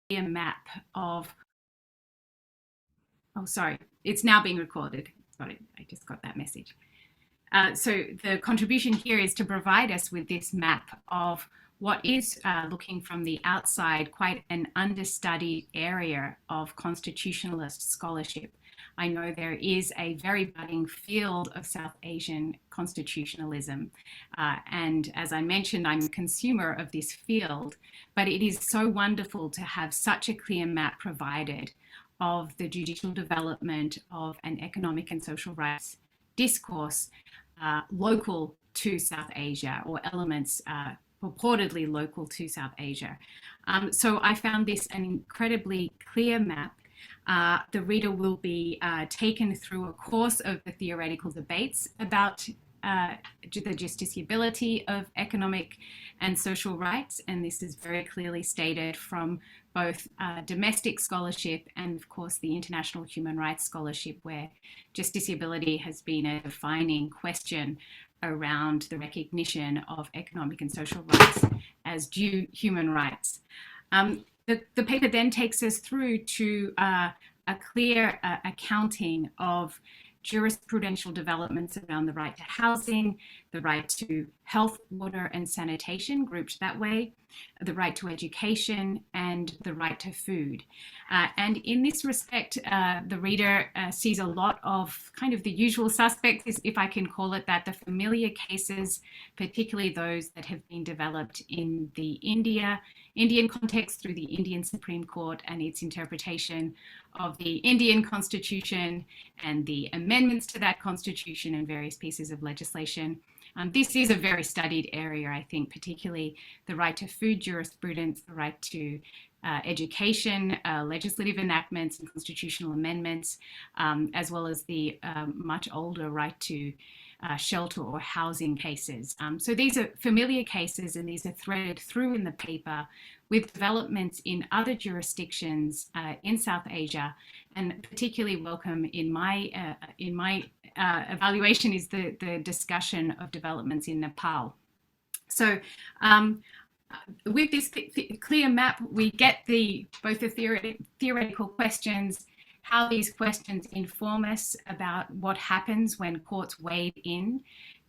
clear map of, oh, sorry, it's now being recorded. Got it. I just got that message. So the contribution here is to provide us with this map of what is, looking from the outside, quite an understudied area of constitutionalist scholarship. I know there is a very budding field of South Asian constitutionalism. And as I mentioned, I'm a consumer of this field, but it is so wonderful to have such a clear map provided of the judicial development of an economic and social rights discourse local to South Asia, or elements purportedly local to South Asia. So I found this an incredibly clear map. The reader will be taken through a course of the theoretical debates about the justiciability of economic and social rights, and this is very clearly stated from both domestic scholarship and, of course, the international human rights scholarship, where justiciability has been a defining question around the recognition of economic and social rights as due human rights. The paper then takes us through to a clear accounting of jurisprudential developments around the right to housing, the right to health, water, and sanitation, grouped that way, the right to education, and the right to food. And in this respect, the reader sees a lot of kind of the usual suspects, if I can call it that, the familiar cases, particularly those that have been developed in the Indian context through the Indian Supreme Court and its interpretation of the Indian Constitution and the amendments to that Constitution and various pieces of legislation. This is a very studied area, I think, particularly the right to food jurisprudence, the right to education, legislative enactments and constitutional amendments, as well as the much older right to shelter or housing cases. So these are familiar cases, and these are threaded through in the paper with developments in other jurisdictions in South Asia, and particularly welcome in my evaluation is the discussion of developments in Nepal. So with this clear map, we get both the theoretical questions, how these questions inform us about what happens when courts wade in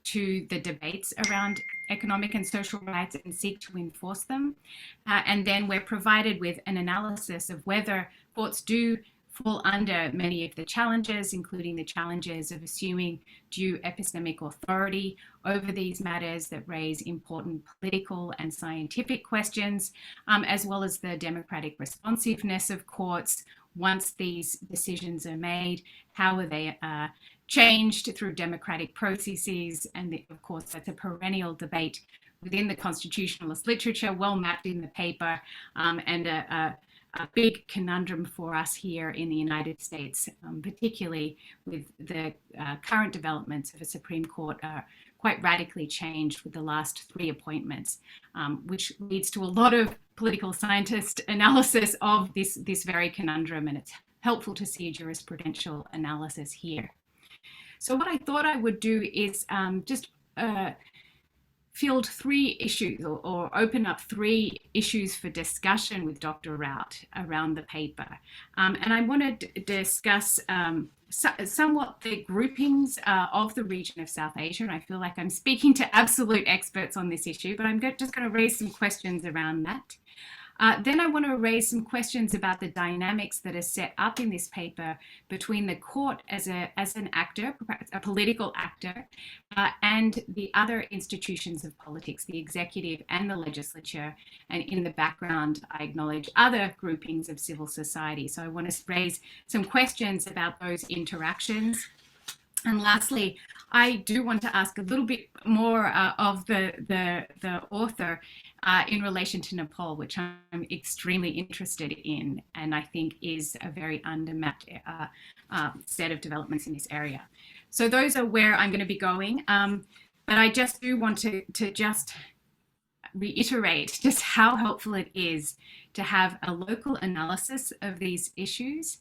to the debates around economic and social rights and seek to enforce them. And then we're provided with an analysis of whether courts do fall under many of the challenges, including the challenges of assuming due epistemic authority over these matters that raise important political and scientific questions, as well as the democratic responsiveness of courts once these decisions are made. How are they changed through democratic processes? And of course, that's a perennial debate within the constitutionalist literature, well mapped in the paper, and a big conundrum for us here in the United States, particularly with the current developments of a Supreme Court quite radically changed with the last 3 appointments, which leads to a lot of political scientist analysis of this very conundrum, and it's helpful to see a jurisprudential analysis here. So what I thought I would do is just field 3 issues, or open up 3 issues for discussion with Dr. Raut around the paper. And I want to discuss somewhat the groupings of the region of South Asia. And I feel like I'm speaking to absolute experts on this issue, but I'm just going to raise some questions around that. Then I want to raise some questions about the dynamics that are set up in this paper between the court as an actor, a political actor, and the other institutions of politics, the executive and the legislature. And in the background, I acknowledge other groupings of civil society. So I want to raise some questions about those interactions. And lastly, I do want to ask a little bit more of the author in relation to Nepal, which I'm extremely interested in, and I think is a very undermapped set of developments in this area. So those are where I'm going to be going. But I just do want to just reiterate just how helpful it is to have a local analysis of these issues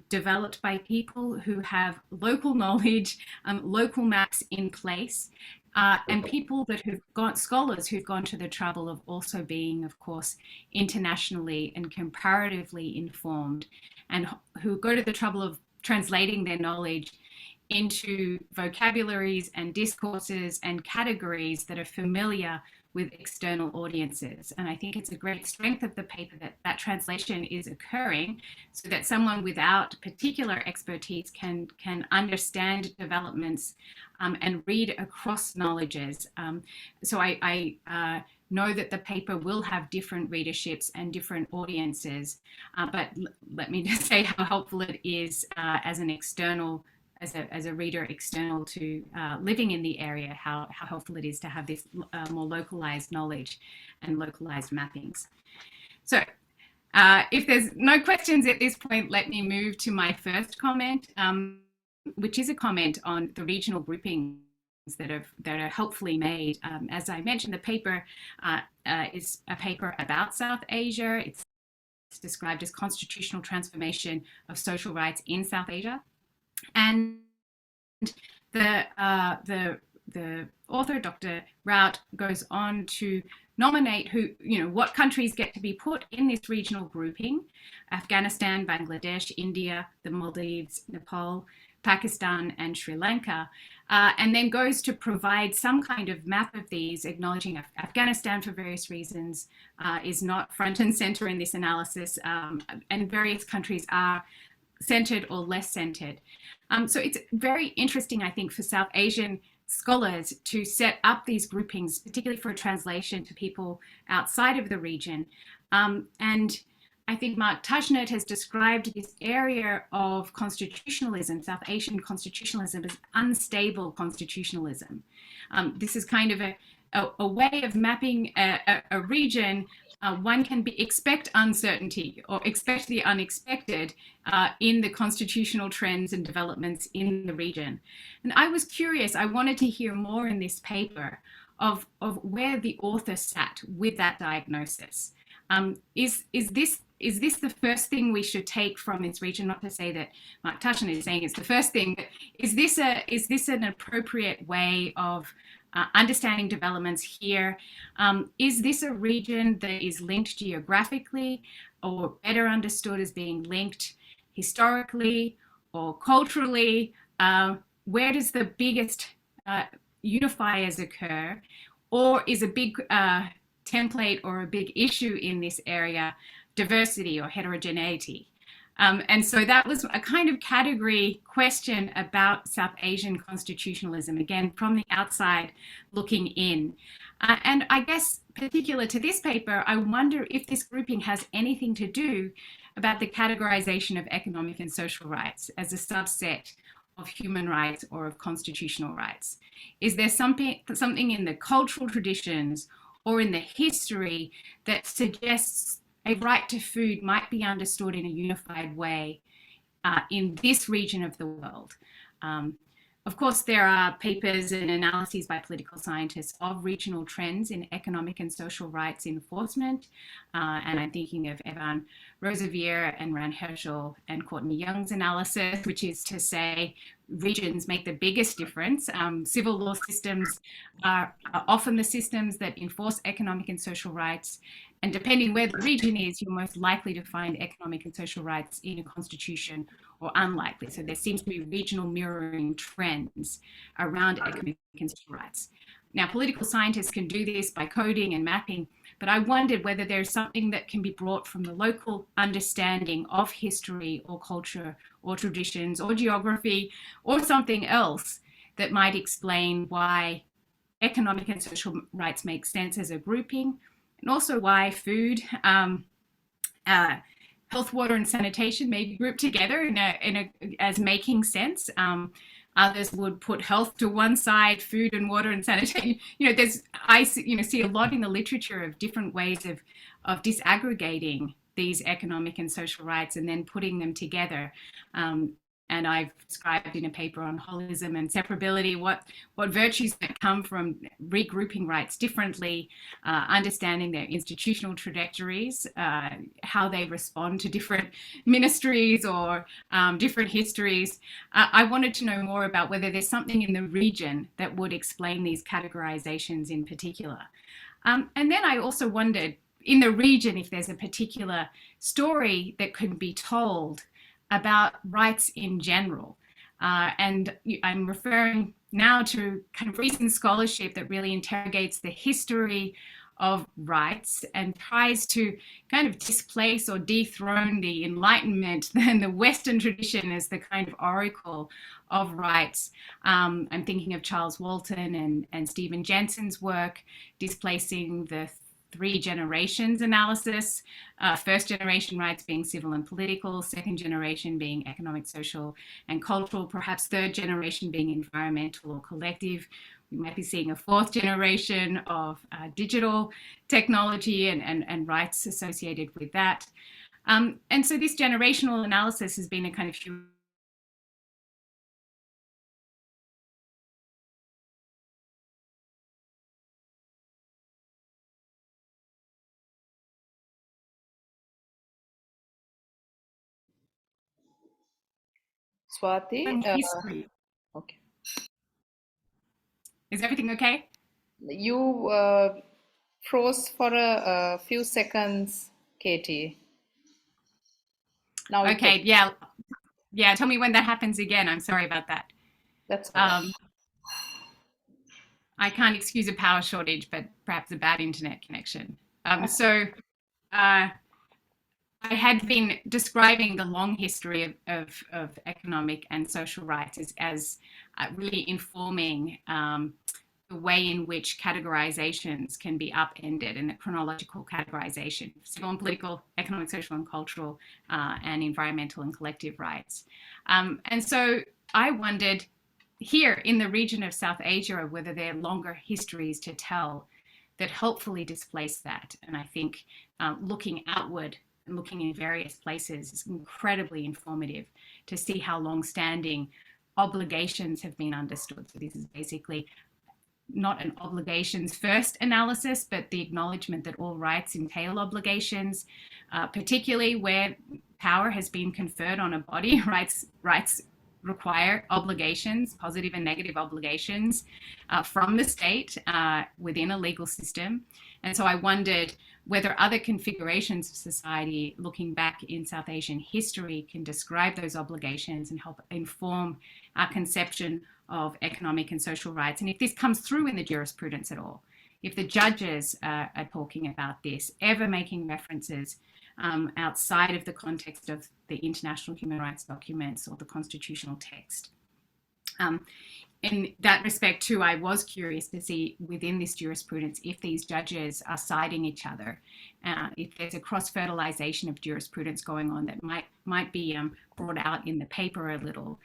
developed by people who have local knowledge, local maps in place, and people that have got scholars who've gone to the trouble of also being, of course, internationally and comparatively informed, and who go to the trouble of translating their knowledge into vocabularies and discourses and categories that are familiar with external audiences. And I think it's a great strength of the paper that that translation is occurring, so that someone without particular expertise can understand developments and read across knowledges. So I know that the paper will have different readerships and different audiences, but let me just say how helpful it is as an external, as a reader external to living in the area, how helpful it is to have this more localized knowledge and localized mappings. So if there's no questions at this point, let me move to my first comment, which is a comment on the regional groupings that are helpfully made. As I mentioned, the paper is a paper about South Asia. It's described as constitutional transformation of social rights in South Asia. And the author, Dr. Raut, goes on to nominate what countries get to be put in this regional grouping: Afghanistan, Bangladesh, India, the Maldives, Nepal, Pakistan, and Sri Lanka, and then goes to provide some kind of map of these, acknowledging Afghanistan, for various reasons, is not front and center in this analysis, and various countries are centered or less centered. So it's very interesting, I think, for South Asian scholars to set up these groupings, particularly for a translation to people outside of the region. And I think Mark Tushnet has described this area of constitutionalism, South Asian constitutionalism, as unstable constitutionalism. This is kind of a way of mapping a region. One can expect uncertainty or expect the unexpected in the constitutional trends and developments in the region. And I was curious, I wanted to hear more in this paper of where the author sat with that diagnosis. Is this the first thing we should take from this region? Not to say that Mark Tushnet is saying it's the first thing, but is this an appropriate way of understanding developments here? Is this a region that is linked geographically, or better understood as being linked historically or culturally? Where does the biggest unifiers occur? Or is a big template or a big issue in this area diversity or heterogeneity? And so that was a kind of category question about South Asian constitutionalism, again, from the outside looking in. And I guess particular to this paper, I wonder if this grouping has anything to do about the categorization of economic and social rights as a subset of human rights or of constitutional rights. Is there something in the cultural traditions or in the history that suggests a right to food might be understood in a unified way in this region of the world? Of course, there are papers and analyses by political scientists of regional trends in economic and social rights enforcement. And I'm thinking of Evan Rosevier and Ran Herschel and Courtney Young's analysis, which is to say regions make the biggest difference. Civil law systems are often the systems that enforce economic and social rights. And depending where the region is, you're most likely to find economic and social rights in a constitution or unlikely. So there seems to be regional mirroring trends around economic and social rights. Now, political scientists can do this by coding and mapping, but I wondered whether there's something that can be brought from the local understanding of history or culture or traditions or geography or something else that might explain why economic and social rights make sense as a grouping, and also why food, health, water, and sanitation may be grouped together as making sense. Others would put health to one side, food and water and sanitation. I see a lot in the literature of different ways of disaggregating these economic and social rights and then putting them together. and I've described in a paper on holism and separability what virtues that come from regrouping rights differently, understanding their institutional trajectories, how they respond to different ministries or different histories. I wanted to know more about whether there's something in the region that would explain these categorizations in particular. And then I also wondered, in the region, if there's a particular story that could be told about rights in general. And I'm referring now to kind of recent scholarship that really interrogates the history of rights and tries to kind of displace or dethrone the Enlightenment and the Western tradition as the kind of oracle of rights. I'm thinking of Charles Walton and Stephen Jensen's work, displacing the three generations analysis, first generation rights being civil and political, second generation being economic, social, and cultural, perhaps third generation being environmental or collective. We might be seeing a fourth generation of digital technology and rights associated with that. And so this generational analysis has been a kind of Swati, history. okay. Is everything okay? You froze for a few seconds, Katie. Now okay, yeah. Tell me when that happens again. I'm sorry about that. That's all. I can't excuse a power shortage, but perhaps a bad internet connection. So I had been describing the long history of economic and social rights as really informing the way in which categorizations can be upended, and the chronological categorization, civil and political, economic, social and cultural, and environmental and collective rights. And so I wondered, here in the region of South Asia, whether there are longer histories to tell that helpfully displace that. And I think looking outward and looking in various places is incredibly informative to see how long-standing obligations have been understood. So this is basically not an obligations first analysis, but the acknowledgement that all rights entail obligations, particularly where power has been conferred on a body. Rights require obligations, positive and negative obligations, from the state within a legal system. And so I wondered whether other configurations of society looking back in South Asian history can describe those obligations and help inform our conception of economic and social rights. And if this comes through in the jurisprudence at all, if the judges are talking about this, ever making references outside of the context of the international human rights documents or the constitutional text. In that respect too, I was curious to see within this jurisprudence if these judges are siding each other, if there's a cross-fertilization of jurisprudence going on that might be brought out in the paper a little,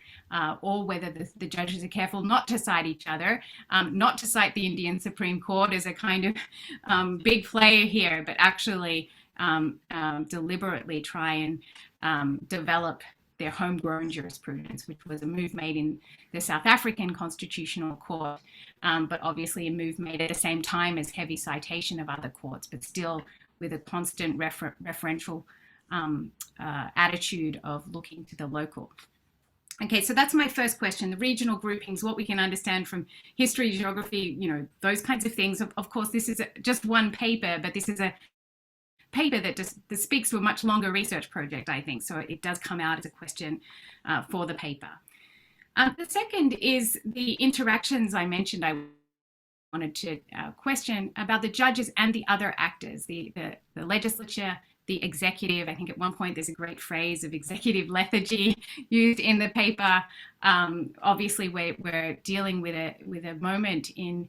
or whether the judges are careful not to cite each other, not to cite the Indian Supreme Court as a kind of big player here, but actually deliberately try and develop their homegrown jurisprudence, which was a move made in the South African Constitutional Court, but obviously a move made at the same time as heavy citation of other courts, but still with a constant referential attitude of looking to the local. Okay, so that's my first question, the regional groupings, what we can understand from history, geography, those kinds of things. Of course, this is just one paper, but this is a paper that speaks to a much longer research project, I think. So it does come out as a question for the paper. The second is the interactions I mentioned. I wanted to question about the judges and the other actors, the legislature, the executive. I think at one point there's a great phrase of executive lethargy used in the paper. Obviously, we're dealing with a moment in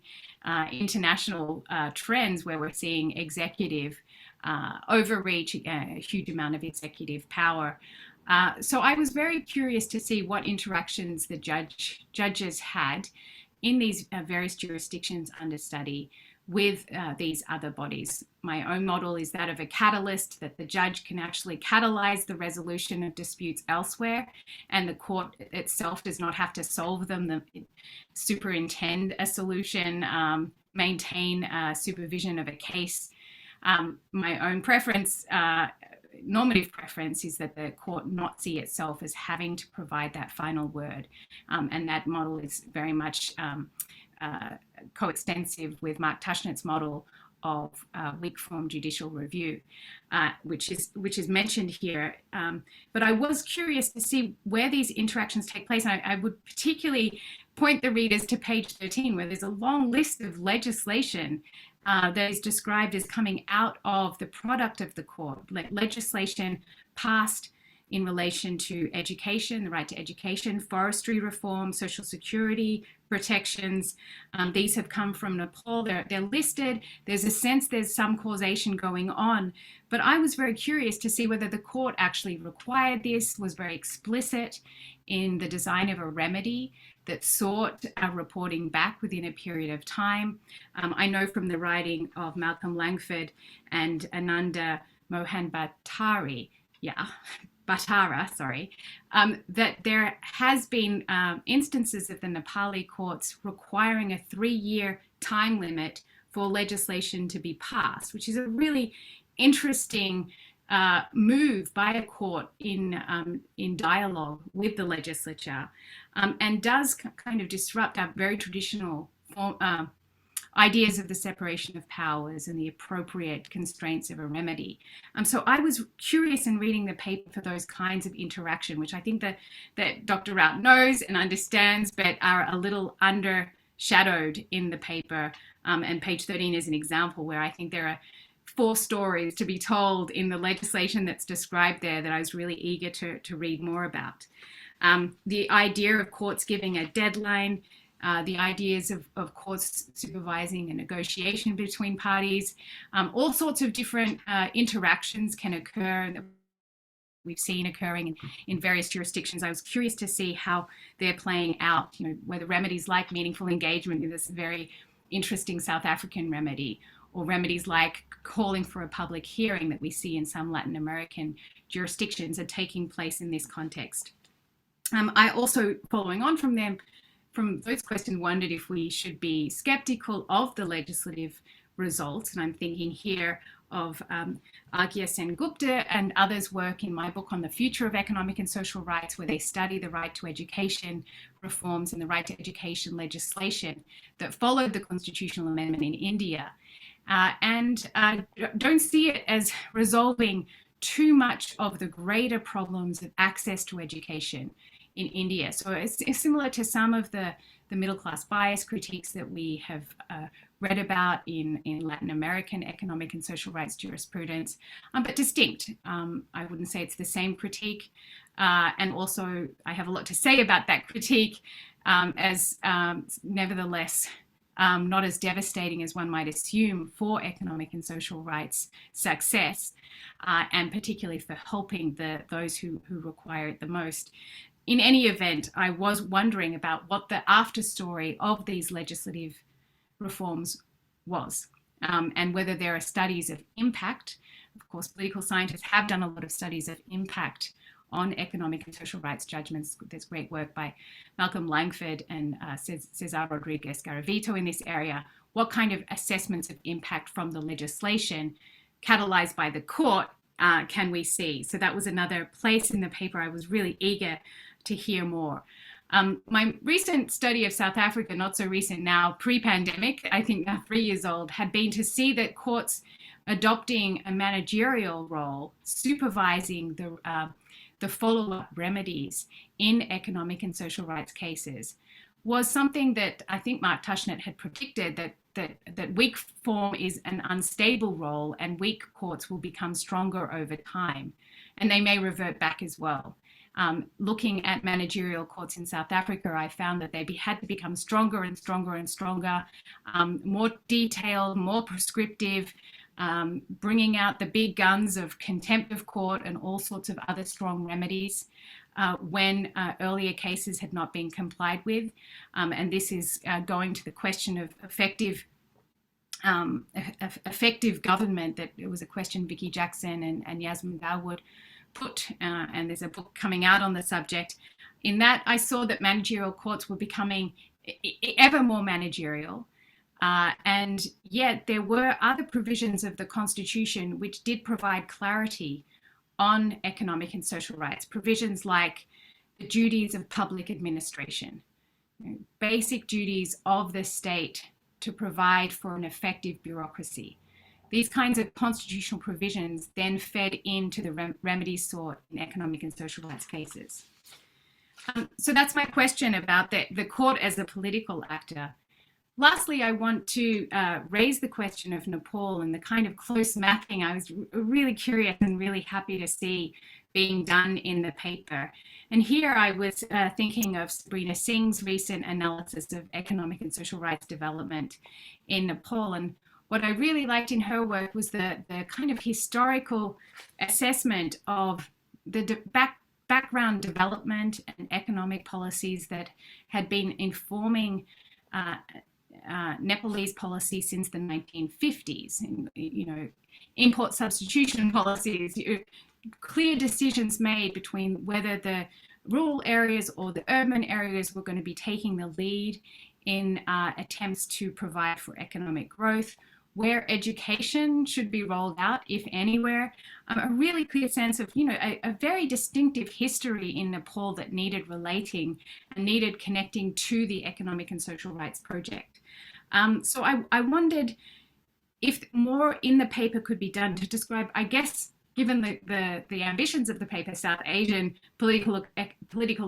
international trends where we're seeing executive overreach, a huge amount of executive power. So I was very curious to see what interactions the judges had in these various jurisdictions under study with these other bodies. My own model is that of a catalyst, that the judge can actually catalyze the resolution of disputes elsewhere, and the court itself does not have to solve them, superintend a solution, maintain supervision of a case. My own preference, normative preference, is that the court not see itself as having to provide that final word. And that model is very much coextensive with Mark Tushnet's model of weak form judicial review, which is mentioned here. But I was curious to see where these interactions take place. And I would particularly point the readers to page 13, where there's a long list of legislation that is described as coming out of the product of the court, legislation passed in relation to education, the right to education, forestry reform, social security protections. These have come from Nepal. They're listed. There's a sense there's some causation going on. But I was very curious to see whether the court actually required this, was very explicit in the design of a remedy that sought reporting back within a period of time. I know from the writing of Malcolm Langford and Ananda Mohan Bhattara, that there has been instances of the Nepali courts requiring a 3-year time limit for legislation to be passed, which is a really interesting move by a court in dialogue with the legislature, and does kind of disrupt our very traditional ideas of the separation of powers and the appropriate constraints of a remedy. So I was curious in reading the paper for those kinds of interaction, which I think that Dr. Raut knows and understands, but are a little undershadowed in the paper. And page 13 is an example where I think there are 4 stories to be told in the legislation that's described there that I was really eager to read more about. The idea of courts giving a deadline, the ideas of courts supervising a negotiation between parties, all sorts of different interactions can occur that we've seen occurring in various jurisdictions. I was curious to see how they're playing out, whether remedies like meaningful engagement in this very interesting South African remedy, or remedies like calling for a public hearing that we see in some Latin American jurisdictions, are taking place in this context. I also, following on from those questions, wondered if we should be skeptical of the legislative results. And I'm thinking here of Agya Sen-Gupta and others' work in my book on the future of economic and social rights, where they study the right to education reforms and the right to education legislation that followed the constitutional amendment in India. And don't see it as resolving too much of the greater problems of access to education in India. So it's similar to some of the middle class bias critiques that we have read about in Latin American economic and social rights jurisprudence, but distinct. I wouldn't say it's the same critique. And also I have a lot to say about that critique, as nevertheless, not as devastating as one might assume for economic and social rights success, and particularly for helping those who require it the most. In any event, I was wondering about what the after story of these legislative reforms was, and whether there are studies of impact. Of course, political scientists have done a lot of studies of impact on economic and social rights judgments. There's great work by Malcolm Langford and Cesar Rodriguez Garavito in this area. What kind of assessments of impact from the legislation catalyzed by the court can we see? So that was another place in the paper I was really eager to hear more. My recent study of South Africa, not so recent now, pre-pandemic, I think now 3 years old, had been to see that courts adopting a managerial role, supervising the follow-up remedies in economic and social rights cases, was something that I think Mark Tushnet had predicted, that weak form is an unstable role and weak courts will become stronger over time, and they may revert back as well. Looking at managerial courts in South Africa, I found that they had to become stronger and stronger and stronger, more detailed, more prescriptive, bringing out the big guns of contempt of court and all sorts of other strong remedies when earlier cases had not been complied with. And this is going to the question of effective effective government, that it was a question Vicky Jackson and Yasmin Dawood put, and there's a book coming out on the subject. In that, I saw that managerial courts were becoming ever more managerial, and yet there were other provisions of the Constitution which did provide clarity on economic and social rights, provisions like the duties of public administration, basic duties of the state to provide for an effective bureaucracy. These kinds of constitutional provisions then fed into the remedies sought in economic and social rights cases. So that's my question about the court as a political actor. Lastly, I want to raise the question of Nepal and the kind of close mapping I was really curious and really happy to see being done in the paper. And here I was thinking of Sabrina Singh's recent analysis of economic and social rights development in Nepal. And what I really liked in her work was the kind of historical assessment of the background development and economic policies that had been informing Nepalese policy since the 1950s. And, you know, import substitution policies, clear decisions made between whether the rural areas or the urban areas were going to be taking the lead in attempts to provide for economic growth, where education should be rolled out, if anywhere. A really clear sense of, you know, a very distinctive history in Nepal that needed relating and needed connecting to the economic and social rights project. So I wondered if more in the paper could be done to describe, I guess, given the ambitions of the paper, South Asian political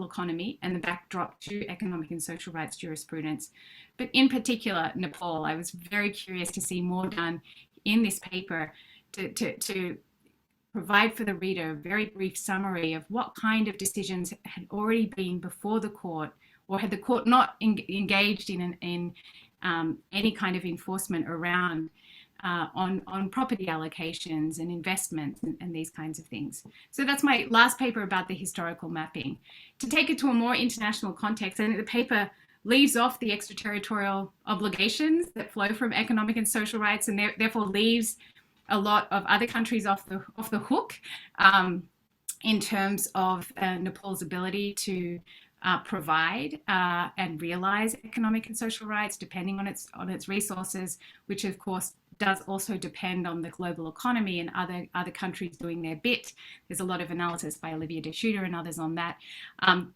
economy and the backdrop to economic and social rights jurisprudence, but in particular Nepal. I was very curious to see more done in this paper to provide for the reader a very brief summary of what kind of decisions had already been before the court, or had the court not engaged in any kind of enforcement around on property allocations and investments and these kinds of things. So that's my last paper about the historical mapping. To take it to a more international context, I think the paper leaves off the extraterritorial obligations that flow from economic and social rights, and therefore leaves a lot of other countries off the hook in terms of Nepal's ability to provide and realize economic and social rights, depending on its resources, which of course does also depend on the global economy and other countries doing their bit. There's a lot of analysis by Olivia De Schutter and others on that.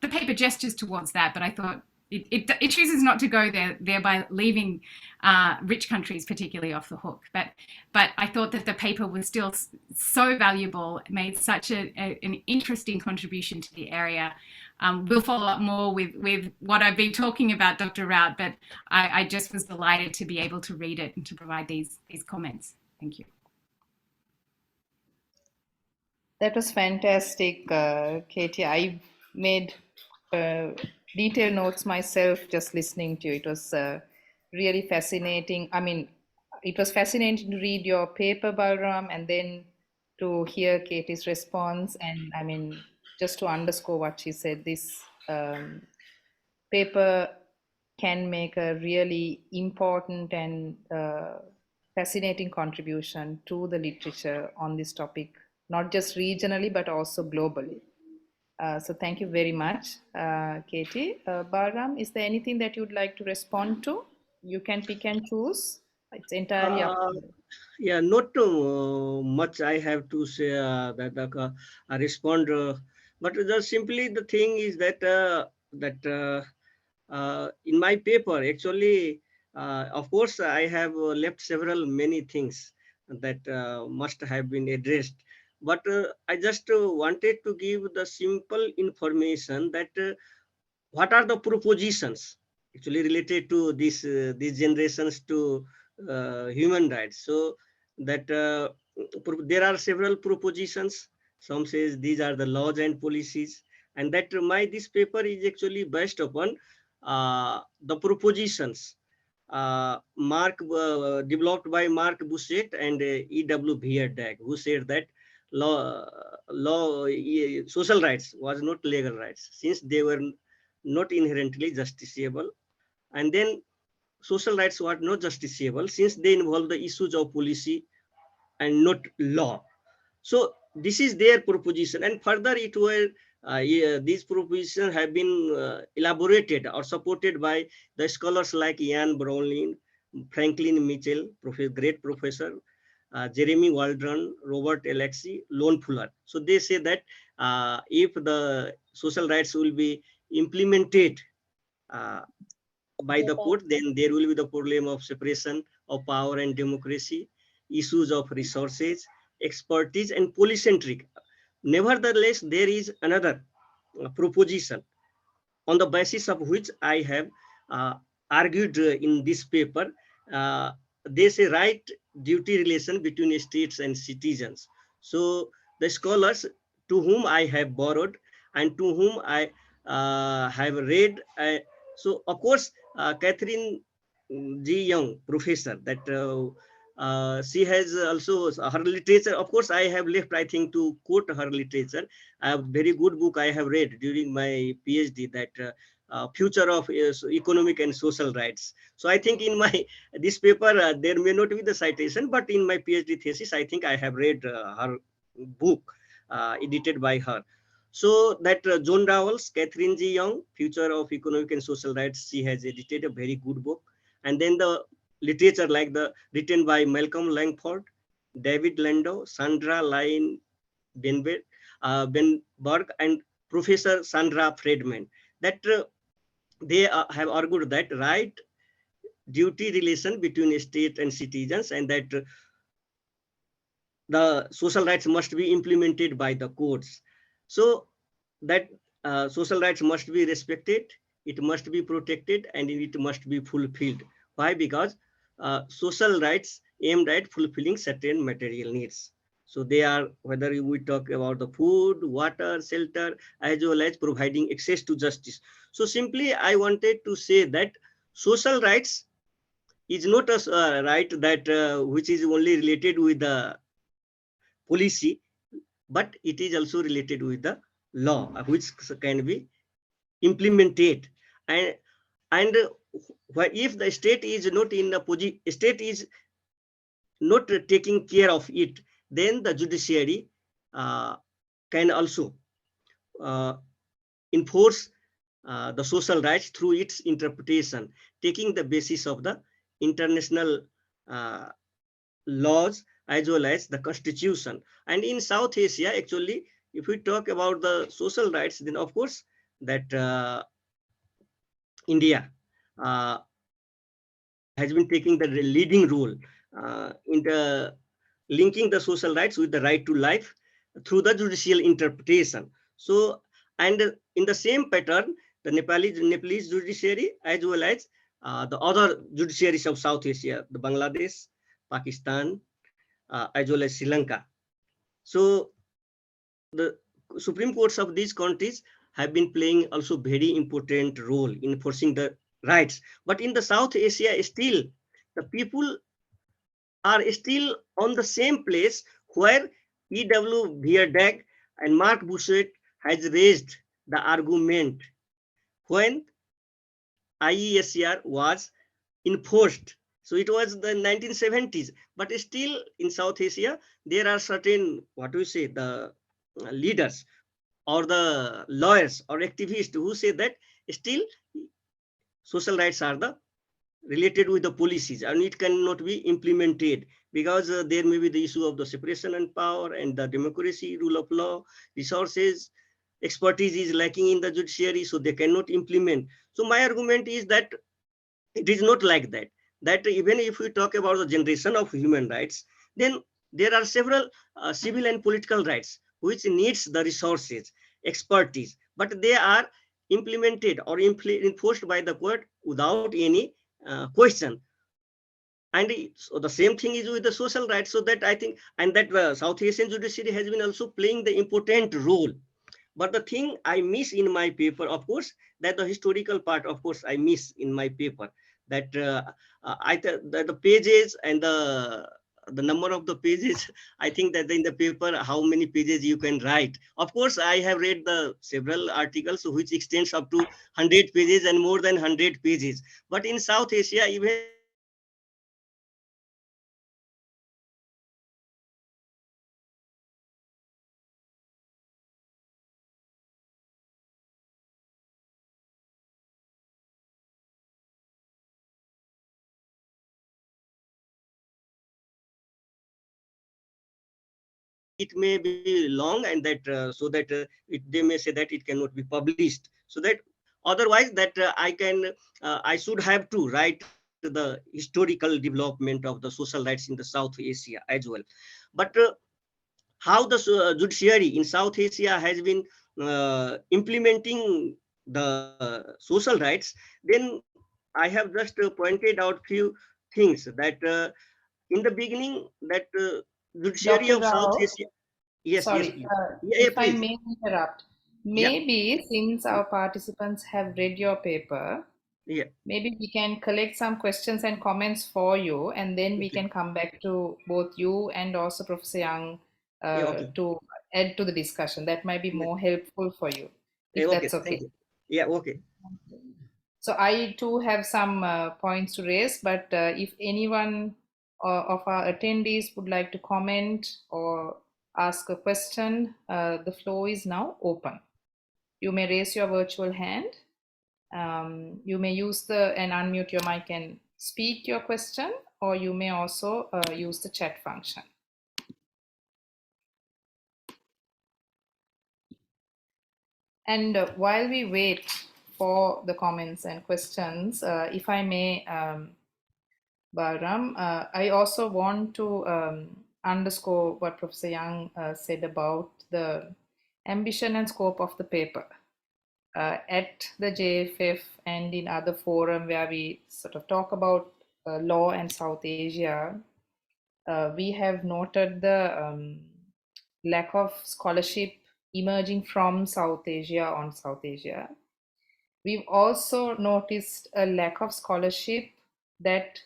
The paper gestures towards that, but I thought it chooses not to go there, thereby leaving rich countries particularly off the hook. But I thought that the paper was still so valuable, made such an interesting contribution to the area. We'll follow up more with what I've been talking about, Dr. Raut, but I just was delighted to be able to read it and to provide these comments. Thank you. That was fantastic, Katie. I made detailed notes myself just listening to you. It was really fascinating. I mean, it was fascinating to read your paper, Balram, and then to hear Katie's response. And I mean, just to underscore what she said, this paper can make a really important and fascinating contribution to the literature on this topic, not just regionally, but also globally. So thank you very much, Katie. Balram, is there anything that you'd like to respond to? You can pick and choose. It's entirely up to you. Yeah, not too much I have to say that I respond, but just simply the thing is that in my paper, actually, of course, I have left many things that must have been addressed. But I just wanted to give the simple information that what are the propositions actually related to these generations to human rights. So that there are several propositions. Some says these are the laws and policies, and that this paper is actually based upon the propositions developed by Mark Busset and E.W. Beardag, who said that social rights was not legal rights, since they were not inherently justiciable. And then social rights were not justiciable since they involve the issues of policy and not law. So this is their proposition, and further it were these propositions have been elaborated or supported by the scholars like Ian Browning, Franklin Mitchell, great professor, Jeremy Waldron, Robert Alexi, Lone Fuller. So they say that if the social rights will be implemented uh, by the court, then there will be the problem of separation of power and democracy, issues of resources, expertise, and polycentric. Nevertheless, there is another proposition on the basis of which I have argued in this paper. Uh, they say right duty relation between states and citizens. So the scholars to whom I have borrowed and to whom I have read, so of course, Katharine G. Young, professor, that she has also her literature. Of course, I have left, I think, to quote her literature. A very good book I have read during my PhD, that future of economic and social rights. So I think in my this paper there may not be the citation, but in my PhD thesis, I think I have read her book edited by her. So that John Rawls, Katharine G. Young, Future of Economic and Social Rights, she has edited a very good book. And then the literature like the written by Malcolm Langford, David Landau, Sandra Lynn Benberg, and Professor Sandra Friedman, that they have argued that right duty relation between state and citizens, and that the social rights must be implemented by the courts. So that social rights must be respected, it must be protected, and it must be fulfilled. Why? Because social rights aimed at fulfilling certain material needs. So they are, whether we talk about the food, water, shelter, as well as providing access to justice. So simply, I wanted to say that social rights is not a right that which is only related with the policy, but it is also related with the law, which can be implemented. And if the state is not in a position, state is not taking care of it, then the judiciary can also enforce the social rights through its interpretation, taking the basis of the international laws as well as the constitution. And in South Asia, actually, if we talk about the social rights, then of course that India has been taking the leading role in the linking the social rights with the right to life through the judicial interpretation. So, and in the same pattern, the Nepalese judiciary as well as the other judiciaries of South Asia, the Bangladesh, Pakistan, as well as Sri Lanka. So the Supreme Courts of these countries have been playing also very important role in enforcing the rights. But in the South Asia, still the people are still on the same place where E.W. Bierdag and Mark Bouchet has raised the argument when IESCR was enforced. So it was the 1970s, but still in South Asia, there are certain, what do you say, the leaders or the lawyers or activists who say that still social rights are the related with the policies and it cannot be implemented because there may be the issue of the separation and power and the democracy, rule of law, resources, expertise is lacking in the judiciary, so they cannot implement. So my argument is that it is not like that, that even if we talk about the generation of human rights, then there are several civil and political rights which needs the resources, expertise, but they are implemented or enforced by the court without any question. And so the same thing is with the social rights. So that I think, and that South Asian judiciary has been also playing the important role. But the thing I miss in my paper, of course, that the historical part, of course, I miss in my paper, that that the pages and the the number of the pages, I think that in the paper, how many pages you can write. Of course, I have read the several articles which extends up to 100 pages and more than 100 pages. But in South Asia, even it may be long, and that so that they may say that it cannot be published, so that otherwise that I should have to write the historical development of the social rights in the South Asia as well. But how the judiciary in South Asia has been implementing the social rights, then I have just pointed out few things that in the beginning that judiciary Dr. of South Rao, Asia. Yes, yes, sorry, please. Yeah, if I please. may interrupt, Yeah, maybe since our participants have read your paper, yeah. maybe we can collect some questions and comments for you, and then we Okay. can come back to both you and also Professor Young Yeah, okay. to add to the discussion. That might be Yeah. more helpful for you, Yeah, if okay. that's Thank okay. you. Yeah, okay. So I too have some points to raise, but if anyone of our attendees would like to comment or ask a question, the floor is now open. You may raise your virtual hand. You may use and unmute your mic and speak your question, or you may also use the chat function. And while we wait for the comments and questions, if I may, Balram, I also want to underscore what Professor Young said about the ambition and scope of the paper. At the JFF and in other forum where we sort of talk about law and South Asia, we have noted the lack of scholarship emerging from South Asia on South Asia. We've also noticed a lack of scholarship that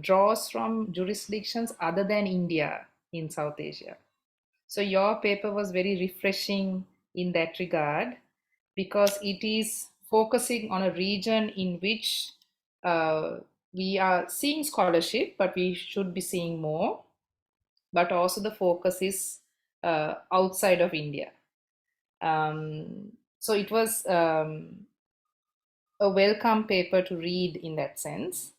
draws from jurisdictions other than India in South Asia. So your paper was very refreshing in that regard because it is focusing on a region in which we are seeing scholarship, but we should be seeing more. But also the focus is outside of India. So it was a welcome paper to read in that sense.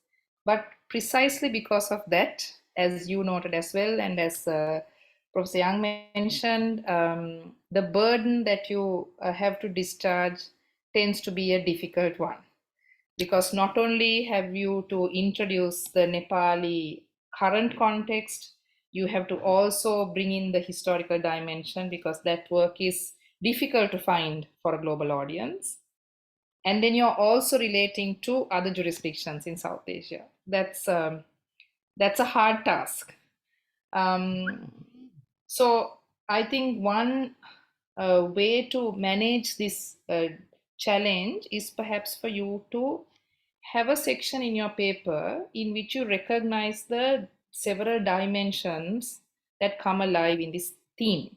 But precisely because of that, as you noted as well, and as Professor Young mentioned, the burden that you have to discharge tends to be a difficult one. Because not only have you to introduce the Nepali current context, you have to also bring in the historical dimension because that work is difficult to find for a global audience. And then you're also relating to other jurisdictions in South Asia. That's a hard task. So I think one way to manage this challenge is perhaps for you to have a section in your paper in which you recognize the several dimensions that come alive in this theme.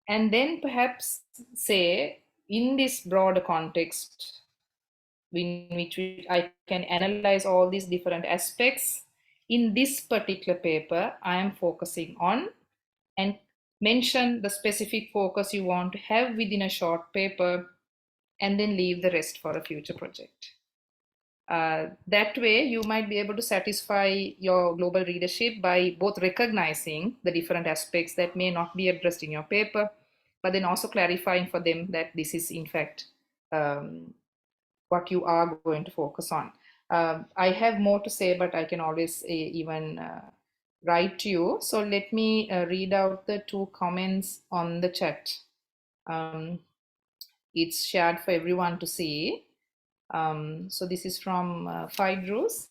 And then perhaps say, in this broader context, in which I can analyze all these different aspects, in this particular paper, I am focusing on, and mention the specific focus you want to have within a short paper, and then leave the rest for a future project. That way, you might be able to satisfy your global readership by both recognizing the different aspects that may not be addressed in your paper, but then also clarifying for them that this is in fact what you are going to focus on. I have more to say, but I can always even write to you. So let me read out the two comments on the chat. It's shared for everyone to see. So this is from Phaedrus.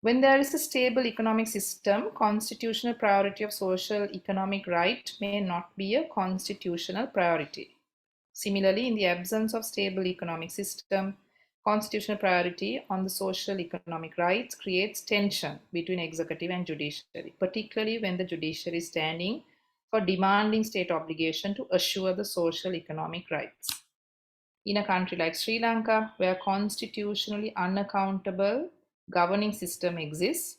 When there is a stable economic system, constitutional priority of social economic right may not be a constitutional priority. Similarly, in the absence of stable economic system, Constitutional priority on the social economic rights creates tension between executive and judiciary, particularly when the judiciary is standing for demanding state obligation to assure the social economic rights. In a country like Sri Lanka, where constitutionally unaccountable governing system exists,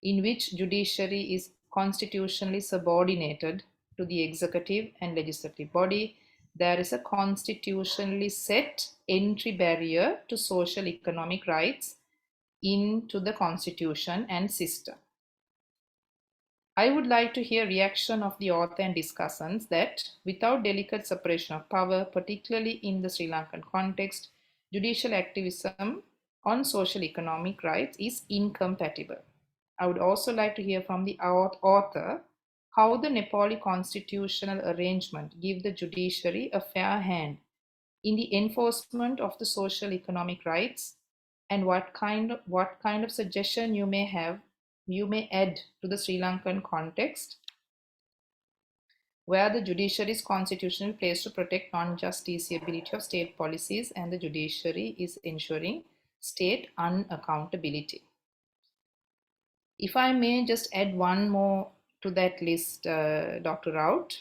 in which judiciary is constitutionally subordinated to the executive and legislative body, there is a constitutionally set entry barrier to social economic rights into the constitution and system. I would like to hear reaction of the author and discussants that without delicate separation of power, particularly in the Sri Lankan context, judicial activism on social economic rights is incompatible. I would also like to hear from the author how the Nepali constitutional arrangement give the judiciary a fair hand in the enforcement of the social economic rights, and what kind of suggestion you may add to the Sri Lankan context, where the judiciary is constitutionally placed to protect non-justiciability of state policies and the judiciary is ensuring state unaccountability. If I may just add one more to that list, Dr. Raut,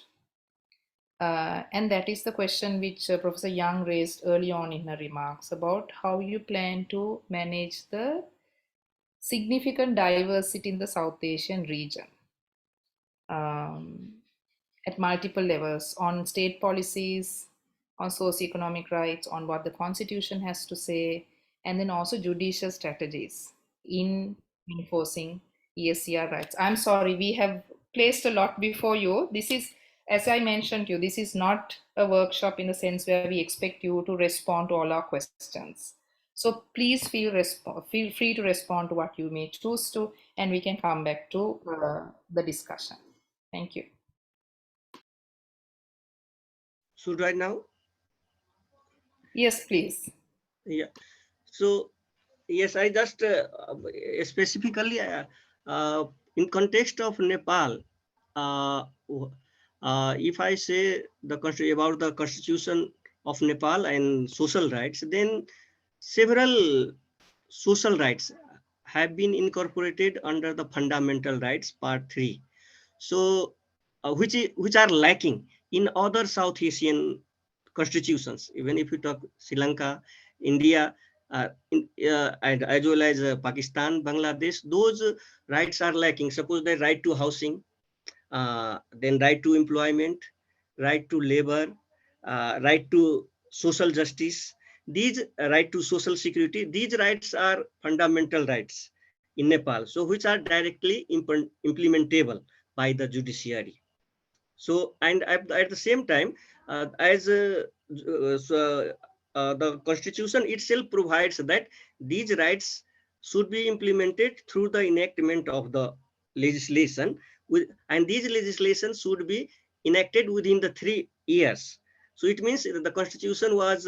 and that is the question which Professor Young raised early on in her remarks about how you plan to manage the significant diversity in the South Asian region at multiple levels, on state policies, on socioeconomic rights, on what the Constitution has to say, and then also judicial strategies in enforcing ESCR rights. I'm sorry, we have placed a lot before you. This is, as I mentioned to you, this is not a workshop in the sense where we expect you to respond to all our questions. So please feel free to respond to what you may choose to, and we can come back to the discussion. Thank you. Should I now? Yes, please. Yeah. So yes, I just specifically in context of Nepal, if I say about the constitution of Nepal and social rights, then several social rights have been incorporated under the fundamental rights part 3. So which are lacking in other South Asian constitutions. Even if you talk Sri Lanka, India, and as well as Pakistan, Bangladesh, those rights are lacking. Suppose the right to housing, then right to employment, right to labor, right to social justice, these right to social security, these rights are fundamental rights in Nepal, so which are directly implementable by the judiciary. So, and at the same time, the constitution itself provides that these rights should be implemented through the enactment of the legislation, and these legislations should be enacted within the 3 years. So it means that the constitution was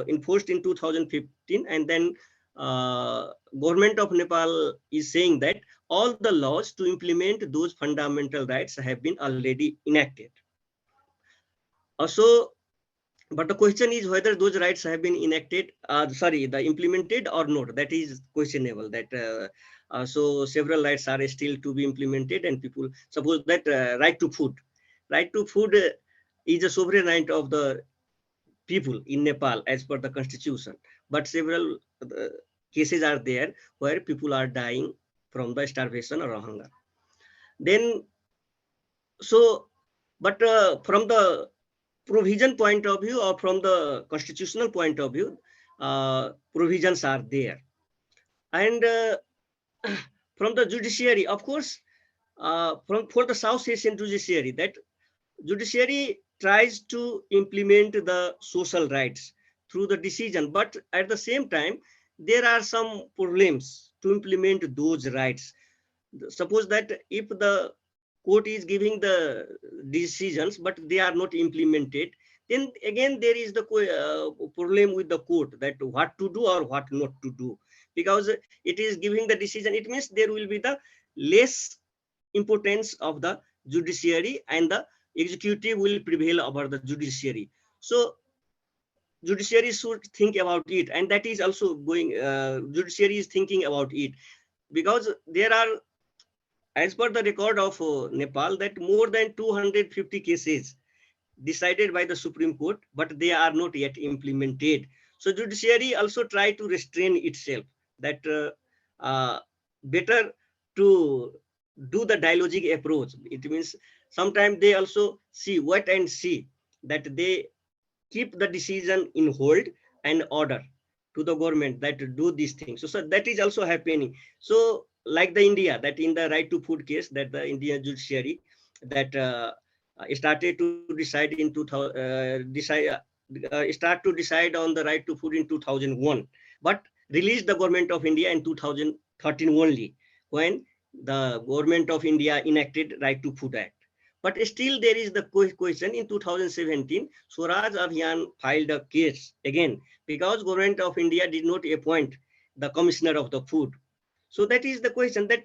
enforced in 2015, and then government of Nepal is saying that all the laws to implement those fundamental rights have been already enacted. So, but the question is whether those rights have been enacted, implemented or not. That is questionable. That so several rights are still to be implemented, and people suppose that right to food is a sovereign right of the people in Nepal as per the constitution. But several cases are there where people are dying from the starvation or hunger. Then, so, but from the provision point of view or from the constitutional point of view, provisions are there. And from the judiciary, of course, for the South Asian judiciary, that judiciary tries to implement the social rights through the decision, but at the same time, there are some problems to implement those rights. Suppose that if the court is giving the decisions, but they are not implemented, then again there is the problem with the court, that what to do or what not to do, because it is giving the decision. It means there will be the less importance of the judiciary, and the executive will prevail over the judiciary. So judiciary should think about it, and that is also going, judiciary is thinking about it, because there are, as per the record of Nepal, that more than 250 cases decided by the Supreme Court, but they are not yet implemented. So judiciary also try to restrain itself, that better to do the dialogic approach. It means sometimes they also see, wait and see, that they keep the decision in hold and order to the government that do these things. So that is also happening. So like the India, that in the right to food case, that the Indian judiciary that started to decide in 2000, start to decide on the right to food in 2001, but released the government of India in 2013 only, when the government of India enacted Right to Food Act. But still there is the question. In 2017, Swaraj Abhiyan filed a case again, because government of India did not appoint the commissioner of the food. So that is the question, that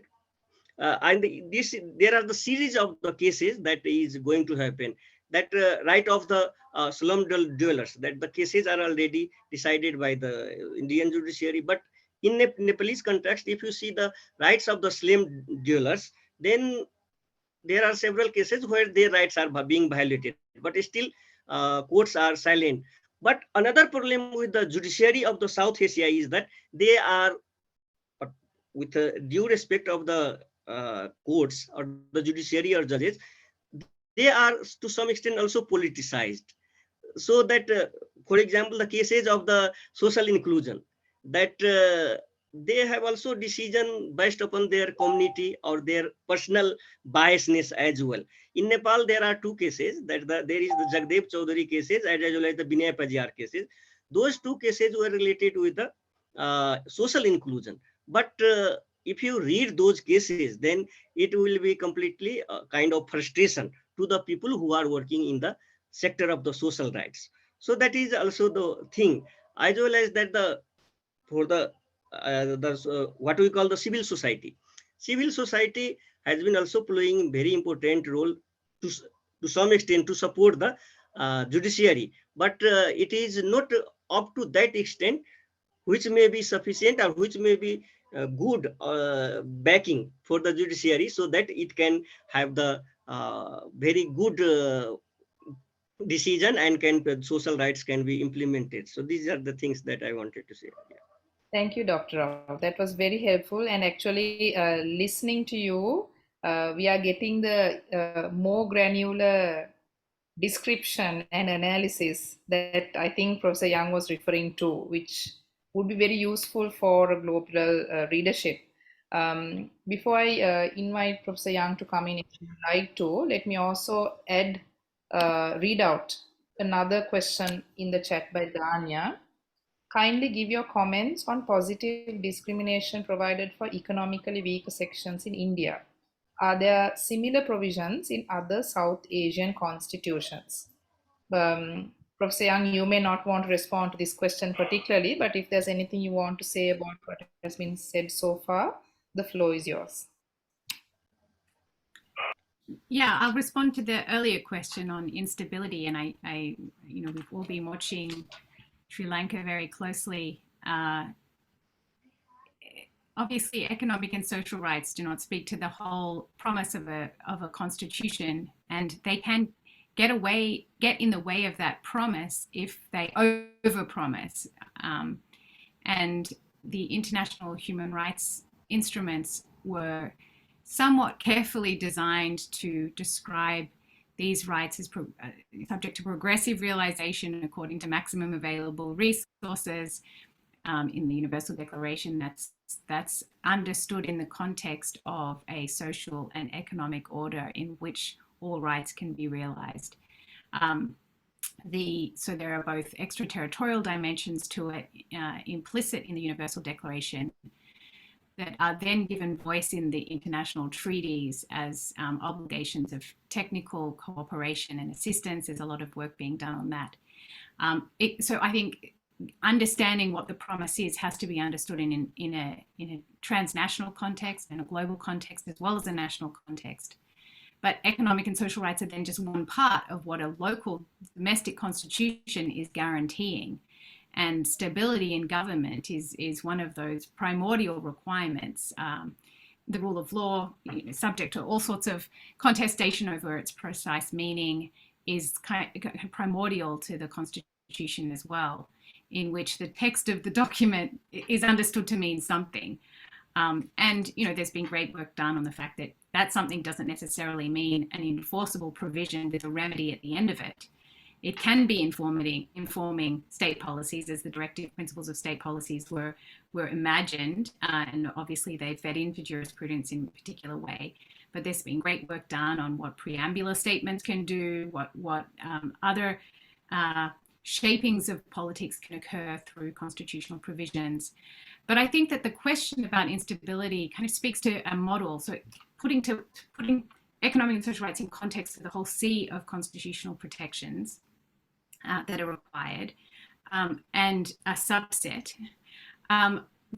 and there are the series of the cases that is going to happen, that right of the slum dwellers, that the cases are already decided by the Indian judiciary. But in Nepalese context, if you see the rights of the slum dwellers, then there are several cases where their rights are being violated, but still courts are silent. But another problem with the judiciary of the South Asia is that they are, with due respect of the courts or the judiciary or judges, they are to some extent also politicized. So that, for example, the cases of the social inclusion, that they have also decision based upon their community or their personal biasness as well. In Nepal, there are two cases, that there is the Jagdev Chaudhary cases as well as the Binay Pajiar cases. Those two cases were related with the social inclusion. But if you read those cases, then it will be completely kind of frustration to the people who are working in the sector of the social rights. So that is also the thing, as well as that the for the what we call the civil society. Civil society has been also playing very important role to some extent to support the judiciary, but it is not up to that extent, which may be sufficient or which may be good backing for the judiciary, so that it can have the very good decision and social rights can be implemented. So these are the things that I wanted to say. Yeah. Thank you, Dr. Raut. That was very helpful. And actually, listening to you, we are getting the more granular description and analysis that I think Professor Young was referring to, which would be very useful for a global readership. Before I invite Professor Young to come in, if you would like to, let me also read out another question in the chat by Danya. Kindly give your comments on positive discrimination provided for economically weaker sections in India. Are there similar provisions in other South Asian constitutions? Professor Young, you may not want to respond to this question particularly, but if there's anything you want to say about what has been said so far, the floor is yours. Yeah, I'll respond to the earlier question on instability, and I we've all been watching Sri Lanka very closely. Obviously, economic and social rights do not speak to the whole promise of a constitution, and they can get in the way of that promise if they overpromise. And the international human rights instruments were somewhat carefully designed to describe these rights as subject to progressive realization according to maximum available resources. In the Universal Declaration, that's understood in the context of a social and economic order in which all rights can be realized. So there are both extraterritorial dimensions to it implicit in the Universal Declaration that are then given voice in the international treaties as obligations of technical cooperation and assistance. There's a lot of work being done on that. So I think understanding what the promise is has to be understood in a transnational context and a global context as well as a national context. but economic and social rights are then just one part of what a local domestic constitution is guaranteeing. And stability in government is one of those primordial requirements. The rule of law, subject to all sorts of contestation over its precise meaning, is kind of primordial to the Constitution as well, in which the text of the document is understood to mean something. And, there's been great work done on the fact that that something doesn't necessarily mean an enforceable provision with a remedy at the end of it. It can be informing state policies, as the directive principles of state policies were imagined, and obviously they fed into jurisprudence in a particular way. But there's been great work done on what preambular statements can do, what other shapings of politics can occur through constitutional provisions. But I think that the question about instability kind of speaks to a model. So putting economic and social rights in context of the whole sea of constitutional protections that are required, and a subset.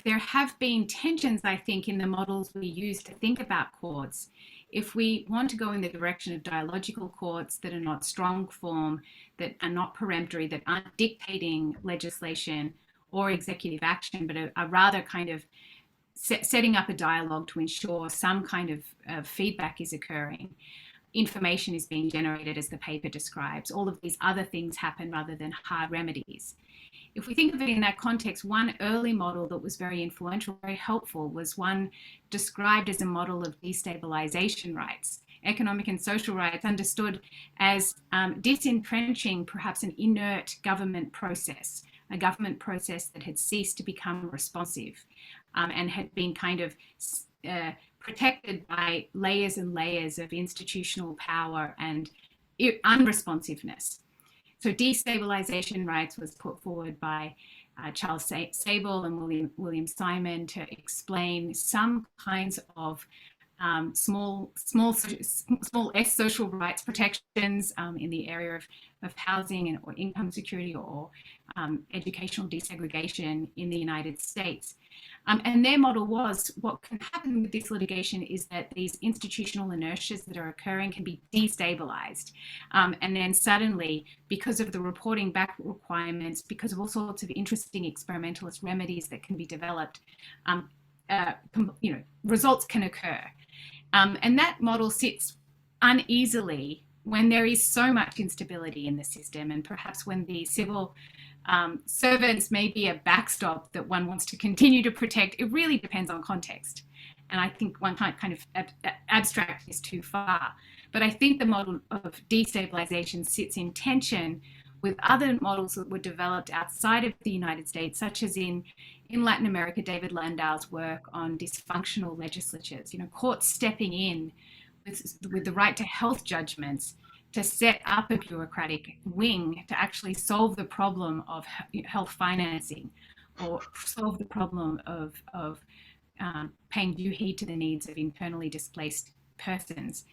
There have been tensions, I think, in the models we use to think about courts. If we want to go in the direction of dialogical courts that are not strong form, that are not peremptory, that aren't dictating legislation or executive action, but are rather kind of setting up a dialogue to ensure some kind of feedback is occurring. Information is being generated, as the paper describes. All of these other things happen rather than hard remedies. If we think of it in that context, one early model that was very influential, very helpful, was one described as a model of destabilization rights. Economic and social rights understood as disentrenching perhaps an inert government process, a government process that had ceased to become responsive and had been kind of protected by layers and layers of institutional power and unresponsiveness. So destabilization rights was put forward by Charles Sable and William Simon to explain some kinds of small S social rights protections in the area of housing or income security or educational desegregation in the United States. And their model was, what can happen with this litigation is that these institutional inertias that are occurring can be destabilized. And then suddenly, because of the reporting back requirements, because of all sorts of interesting experimentalist remedies that can be developed, results can occur. And that model sits uneasily when there is so much instability in the system, and perhaps when the civil servants may be a backstop that one wants to continue to protect. It really depends on context. And I think one can't kind of abstract this too far. But I think the model of destabilization sits in tension with other models that were developed outside of the United States, such as in Latin America, David Landau's work on dysfunctional legislatures, courts stepping in with the right to health judgments to set up a bureaucratic wing to actually solve the problem of health financing, or solve the problem of paying due heed to the needs of internally displaced persons.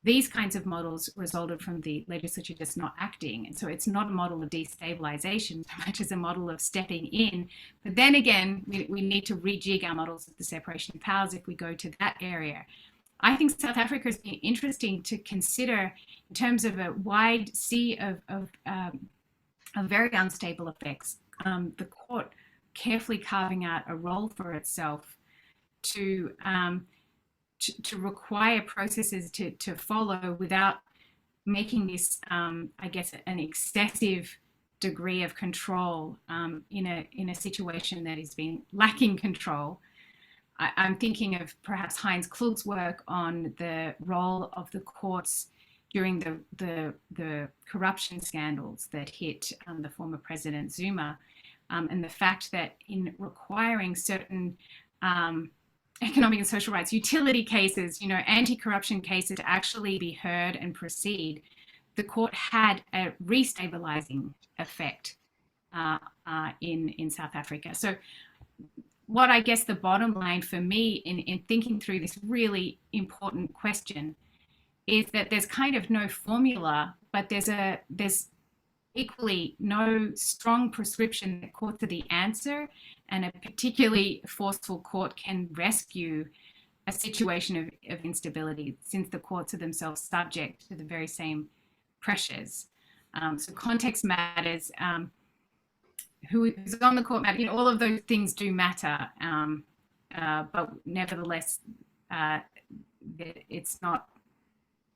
These kinds of models resulted from the legislature just not acting. And so it's not a model of destabilization so much as a model of stepping in. But then again, we need to rejig our models of the separation of powers if we go to that area. I think South Africa has been interesting to consider in terms of a wide sea of very unstable effects. The court carefully carving out a role for itself to require processes to follow without making this, I guess, an excessive degree of control in a situation that has been lacking control. I'm thinking of perhaps Heinz Klug's work on the role of the courts during the corruption scandals that hit the former President Zuma, and the fact that in requiring certain economic and social rights, utility cases, anti-corruption cases to actually be heard and proceed, the court had a restabilizing effect in South Africa. So what I guess the bottom line for me in thinking through this really important question is that there's kind of no formula, but there's equally no strong prescription that courts are the answer, and a particularly forceful court can rescue a situation of instability, since the courts are themselves subject to the very same pressures. So context matters. Who's on the court matter. All of those things do matter, but nevertheless, it's not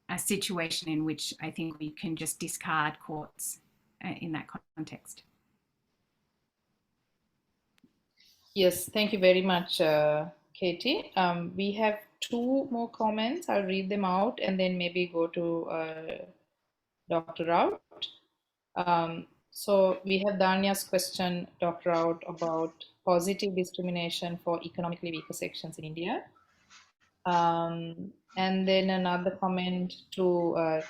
a situation in which I think we can just discard courts in that context. Yes, thank you very much, Katie. We have 2 more comments. I'll read them out and then maybe go to Dr. Raut. So we have Danya's question, Dr. Raut, about positive discrimination for economically weaker sections in India. And then another comment to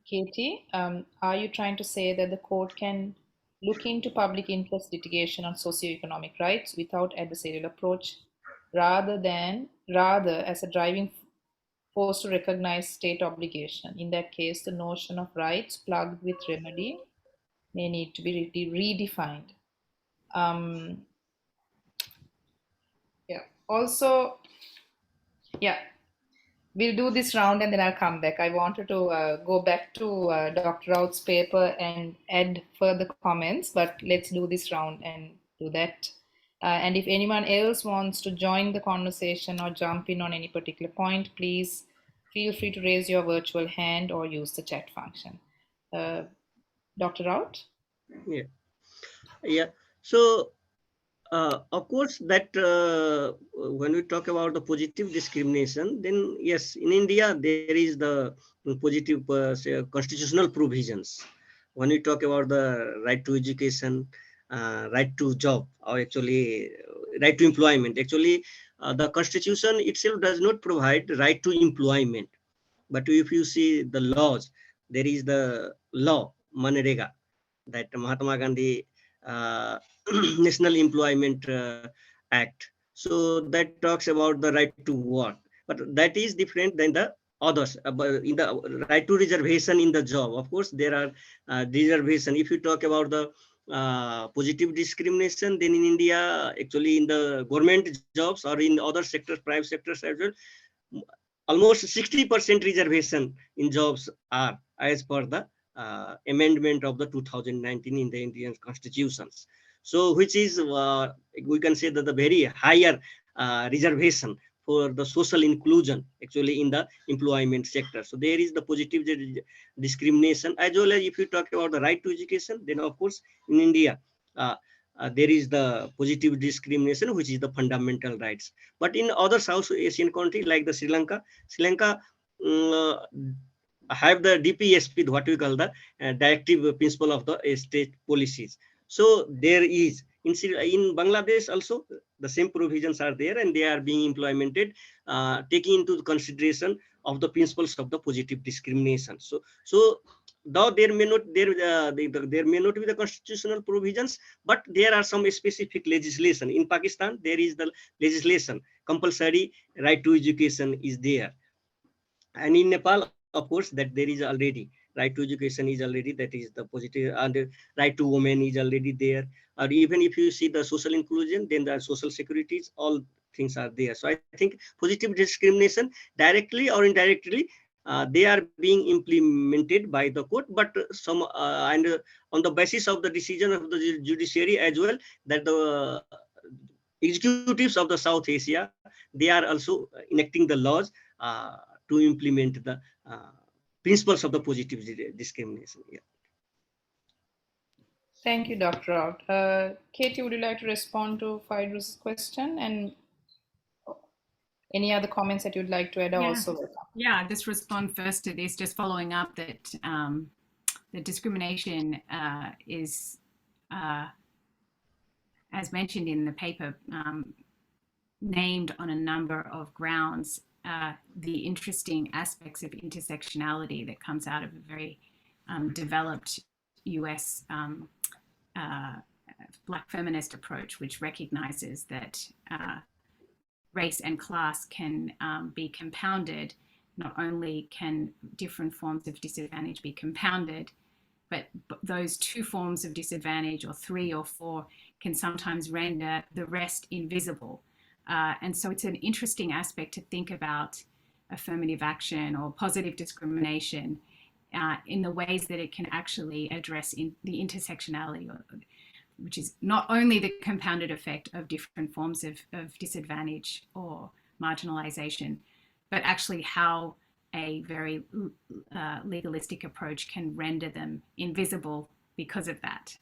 Katie. Are you trying to say that the court can look into public interest litigation on socioeconomic rights without adversarial approach, rather as a driving force to recognize state obligation? In that case, the notion of rights plugged with remedy may need to be redefined. Yeah. Also, yeah. We'll do this round and then I'll come back. I wanted to go back to Dr. Raut's paper and add further comments, but let's do this round and do that. And if anyone else wants to join the conversation or jump in on any particular point, please feel free to raise your virtual hand or use the chat function. Dr. Raut? Yeah. So, of course, that when we talk about the positive discrimination, then yes, in India there is the positive constitutional provisions. When we talk about the right to education, right to job, or actually right to employment, actually the constitution itself does not provide right to employment. But if you see the laws, there is the law Manrega that Mahatma Gandhi National Employment Act. So that talks about the right to work, but that is different than the others. In the right to reservation in the job, of course, there are reservation. If you talk about the positive discrimination, then in India, actually in the government jobs or in other sectors, private sectors as well, almost 60% reservation in jobs are as per the amendment of the 2019 in the Indian constitutions. So which is we can say that the very higher reservation for the social inclusion actually in the employment sector. So there is the positive discrimination, as well as if you talk about the right to education, then of course in India there is the positive discrimination, which is the fundamental rights. But in other South Asian countries like the Sri Lanka have the DPSP, what we call the directive principle of the state policies. So there is in Bangladesh also the same provisions are there, and they are being implemented, taking into consideration of the principles of the positive discrimination. So though there may not be the constitutional provisions, but there are some specific legislation. In Pakistan, there is the legislation, compulsory right to education is there, and in Nepal, of course, that there is already right to education is already, that is the positive, and the right to women is already there. Or even if you see the social inclusion, then the social securities, all things are there. So I think positive discrimination, directly or indirectly, they are being implemented by the court, but some and on the basis of the decision of the judiciary as well, that the executives of the South Asia, they are also enacting the laws to implement the principles of the positive discrimination. Yeah. Thank you, Dr. Raut. Katie, would you like to respond to Phaidrus's question, and any other comments that you'd like to add? Also, yeah, just respond first to this, just following up that the discrimination is, as mentioned in the paper, named on a number of grounds. The interesting aspects of intersectionality that comes out of a very developed US Black feminist approach, which recognizes that race and class can be compounded. Not only can different forms of disadvantage be compounded, but those two forms of disadvantage, or three or four, can sometimes render the rest invisible. And so it's an interesting aspect to think about affirmative action or positive discrimination in the ways that it can actually address the intersectionality, which is not only the compounded effect of different forms of disadvantage or marginalization, but actually how a very legalistic approach can render them invisible because of that.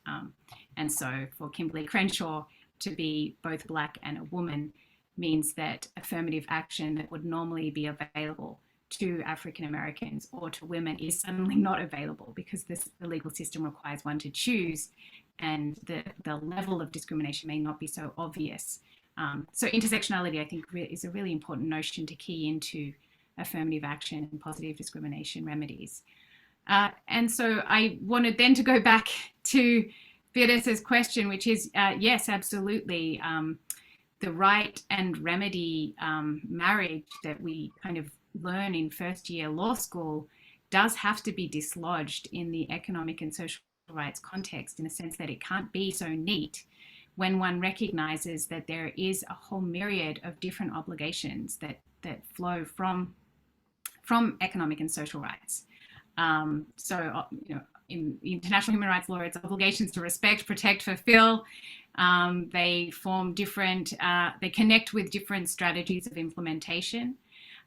And so for Kimberly Crenshaw to be both Black and a woman means that affirmative action that would normally be available to African Americans or to women is suddenly not available because the legal system requires one to choose, and the level of discrimination may not be so obvious. So intersectionality, I think, is a really important notion to key into affirmative action and positive discrimination remedies. And so I wanted then to go back to Vira's question, which is, yes, absolutely. The right and remedy marriage that we kind of learn in first year law school does have to be dislodged in the economic and social rights context, in a sense that it can't be so neat when one recognizes that there is a whole myriad of different obligations that flow from economic and social rights. So, you know, in international human rights law, it's obligations to respect, protect, fulfill. They form different, they connect with different strategies of implementation.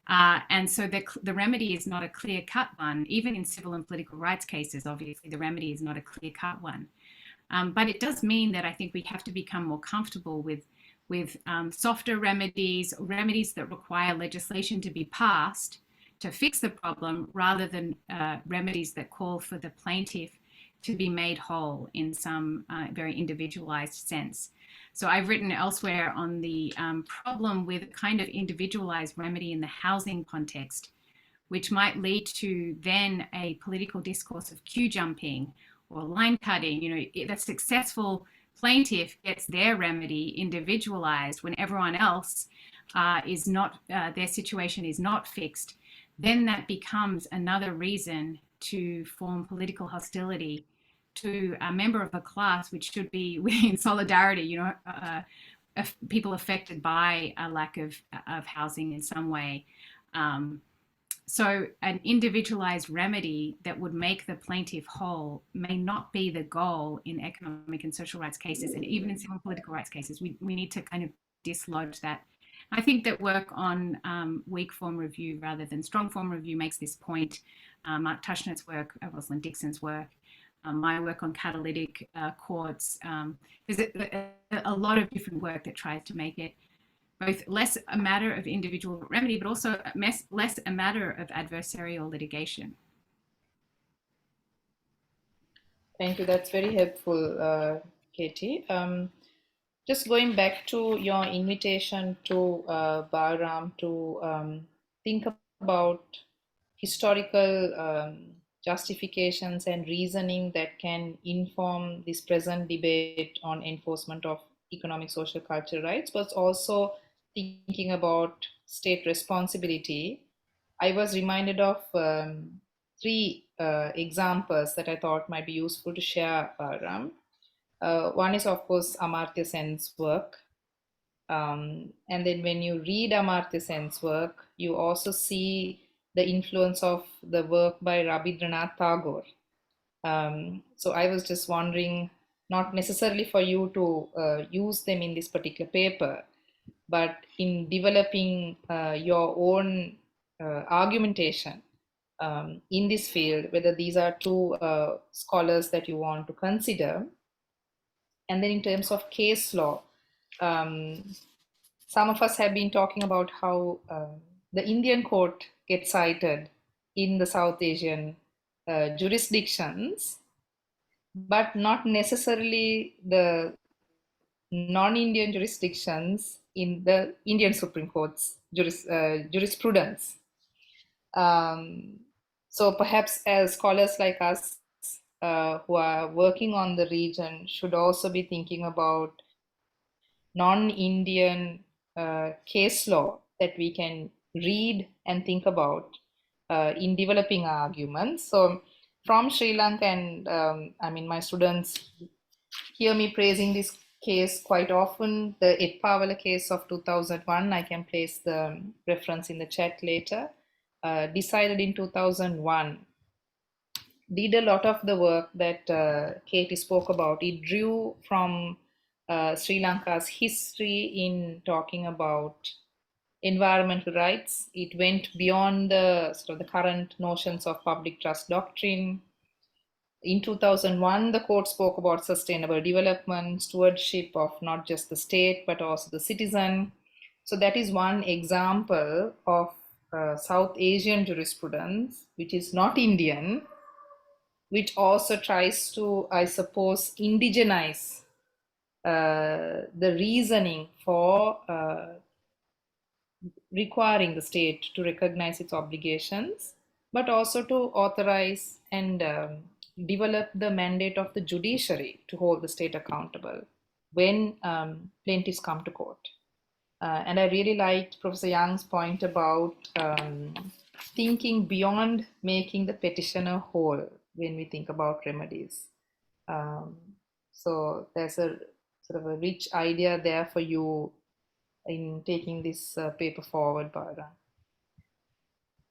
And so the remedy is not a clear-cut one. Even in civil and political rights cases, obviously, the remedy is not a clear-cut one. But it does mean that I think we have to become more comfortable with softer remedies, remedies that require legislation to be passed to fix the problem, rather than remedies that call for the plaintiff to be made whole in some very individualized sense. So I've written elsewhere on the problem with kind of individualized remedy in the housing context, which might lead to then a political discourse of queue jumping or line cutting. You know, the successful plaintiff gets their remedy individualized when everyone else is not, their situation is not fixed. Then that becomes another reason to form political hostility to a member of a class which should be in solidarity, you know, people affected by a lack of housing in some way. So an individualized remedy that would make the plaintiff whole may not be the goal in economic and social rights cases, and even in civil and political rights cases. We need to kind of dislodge that. I think that work on weak form review rather than strong form review makes this point. Mark Tushnet's work, Rosalind Dixon's work, my work on catalytic courts. There's a lot of different work that tries to make it both less a matter of individual remedy, but also less a matter of adversarial litigation. Thank you. That's very helpful, Katie. Just going back to your invitation to Balram to think about historical justifications and reasoning that can inform this present debate on enforcement of economic, social, cultural rights, but also thinking about state responsibility. I was reminded of three examples that I thought might be useful to share, Balram. One is, of course, Amartya Sen's work. And then when you read Amartya Sen's work, you also see the influence of the work by Rabindranath Tagore. So I was just wondering, not necessarily for you to use them in this particular paper, but in developing your own argumentation in this field, whether these are two scholars that you want to consider. And then in terms of case law, some of us have been talking about how the Indian court gets cited in the South Asian jurisdictions, but not necessarily the non-Indian jurisdictions in the Indian Supreme Court's jurisprudence. So perhaps as scholars like us who are working on the region should also be thinking about non-Indian case law that we can read and think about in developing arguments. So from Sri Lanka, and I mean, my students hear me praising this case quite often. The Etpavala case of 2001, I can place the reference in the chat later, decided in 2001, did a lot of the work that Katie spoke about. It drew from Sri Lanka's history in talking about environmental rights. It went beyond the sort of the current notions of public trust doctrine. In 2001, the court spoke about sustainable development, stewardship of not just the state, but also the citizen. So that is one example of South Asian jurisprudence, which is not Indian, which also tries to, I suppose, indigenize the reasoning for requiring the state to recognize its obligations, but also to authorize and develop the mandate of the judiciary to hold the state accountable when plaintiffs come to court. And I really liked Professor Young's point about thinking beyond making the petitioner whole when we think about remedies. So there's a sort of a rich idea there for you in taking this paper forward, Balram.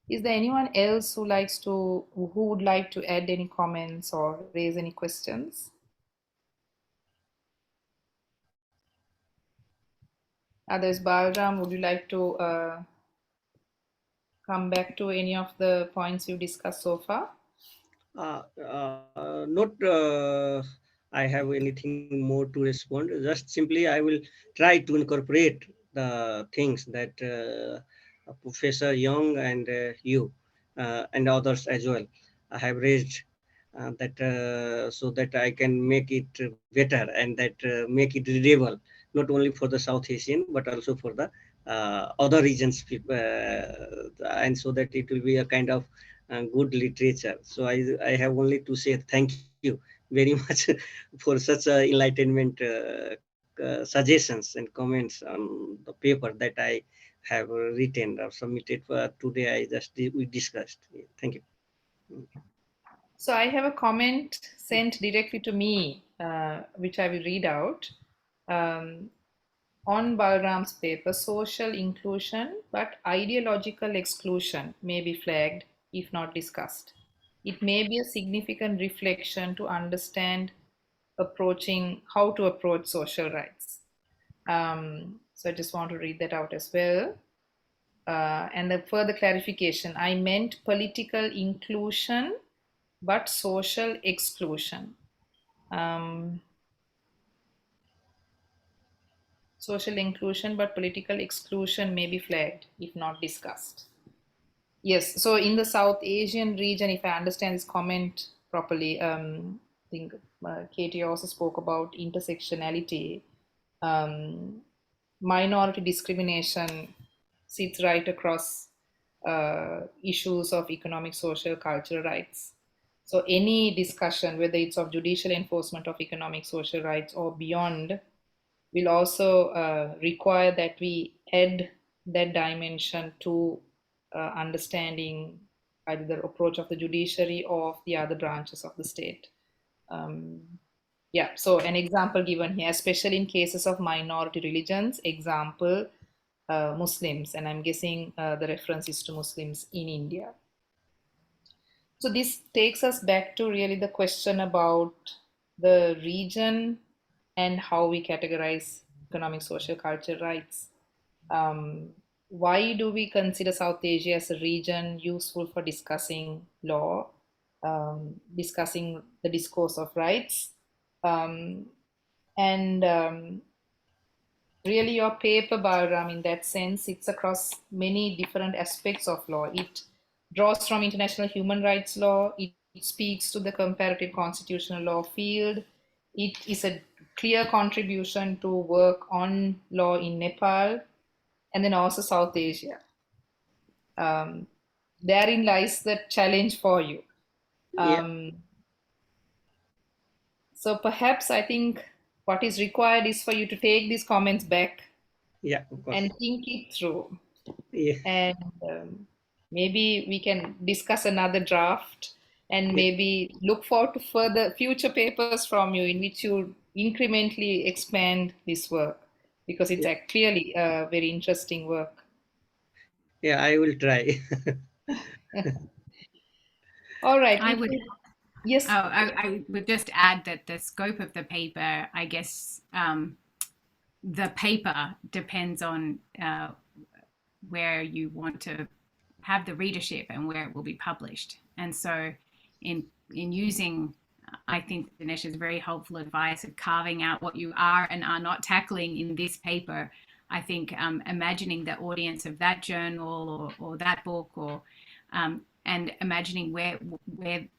Is there anyone else who would like to add any comments or raise any questions? Others, Balram, would you like to come back to any of the points you discussed so far? Not I have anything more to respond. Just simply I will try to incorporate the things that Professor Young and you and others as well have raised, so that I can make it better and that make it readable, not only for the South Asian but also for the other regions, and so that it will be a kind of good literature. So I have only to say thank you very much for such enlightenment suggestions and comments on the paper that I have written or submitted today. We discussed. Thank you. So I have a comment sent directly to me, which I will read out. On Balram's paper, social inclusion but ideological exclusion may be flagged if not discussed. It may be a significant reflection to understand how to approach social rights. So I just want to read that out as well. And the further clarification, I meant political inclusion but social exclusion. Social inclusion but political exclusion may be flagged if not discussed. Yes, so in the South Asian region, if I understand this comment properly, I think Katie also spoke about intersectionality. Minority discrimination sits right across issues of economic, social, cultural rights. So any discussion, whether it's of judicial enforcement of economic, social rights or beyond, will also require that we add that dimension to understanding either the approach of the judiciary or of the other branches of the state. Yeah, so an example given here, especially in cases of minority religions, example, Muslims, and I'm guessing the reference is to Muslims in India. So this takes us back to really the question about the region and how we categorize economic, social, cultural rights. Why do we consider South Asia as a region useful for discussing law, discussing the discourse of rights? Really your paper, Balram, in that sense, it's across many different aspects of law. It draws from international human rights law. It speaks to the comparative constitutional law field. It is a clear contribution to work on law in Nepal and then also South Asia. Therein lies the challenge for you. So perhaps I think what is required is for you to take these comments back and think it through. And maybe we can discuss another draft and maybe look forward to further future papers from you in which you incrementally expand this work, because it's clearly a very interesting work. Yeah, I will try. All right. Yes. I would just add that the scope of the paper, I guess, the paper depends on where you want to have the readership and where it will be published. And so in using, I think Dinesha's very helpful advice of carving out what you are and are not tackling in this paper. I think imagining the audience of that journal or that book, or and imagining where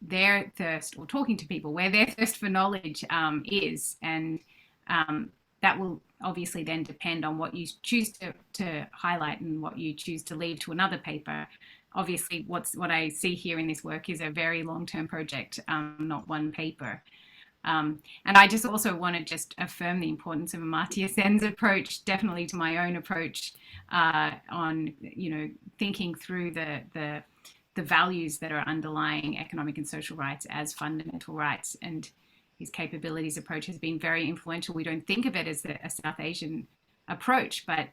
their thirst, or talking to people where their thirst for knowledge is, and that will obviously then depend on what you choose to highlight and what you choose to leave to another paper. Obviously, what I see here in this work is a very long-term project, not one paper. And I just also want to just affirm the importance of Amartya Sen's approach, definitely to my own approach on, thinking through the values that are underlying economic and social rights as fundamental rights. And his capabilities approach has been very influential. We don't think of it as a South Asian approach, but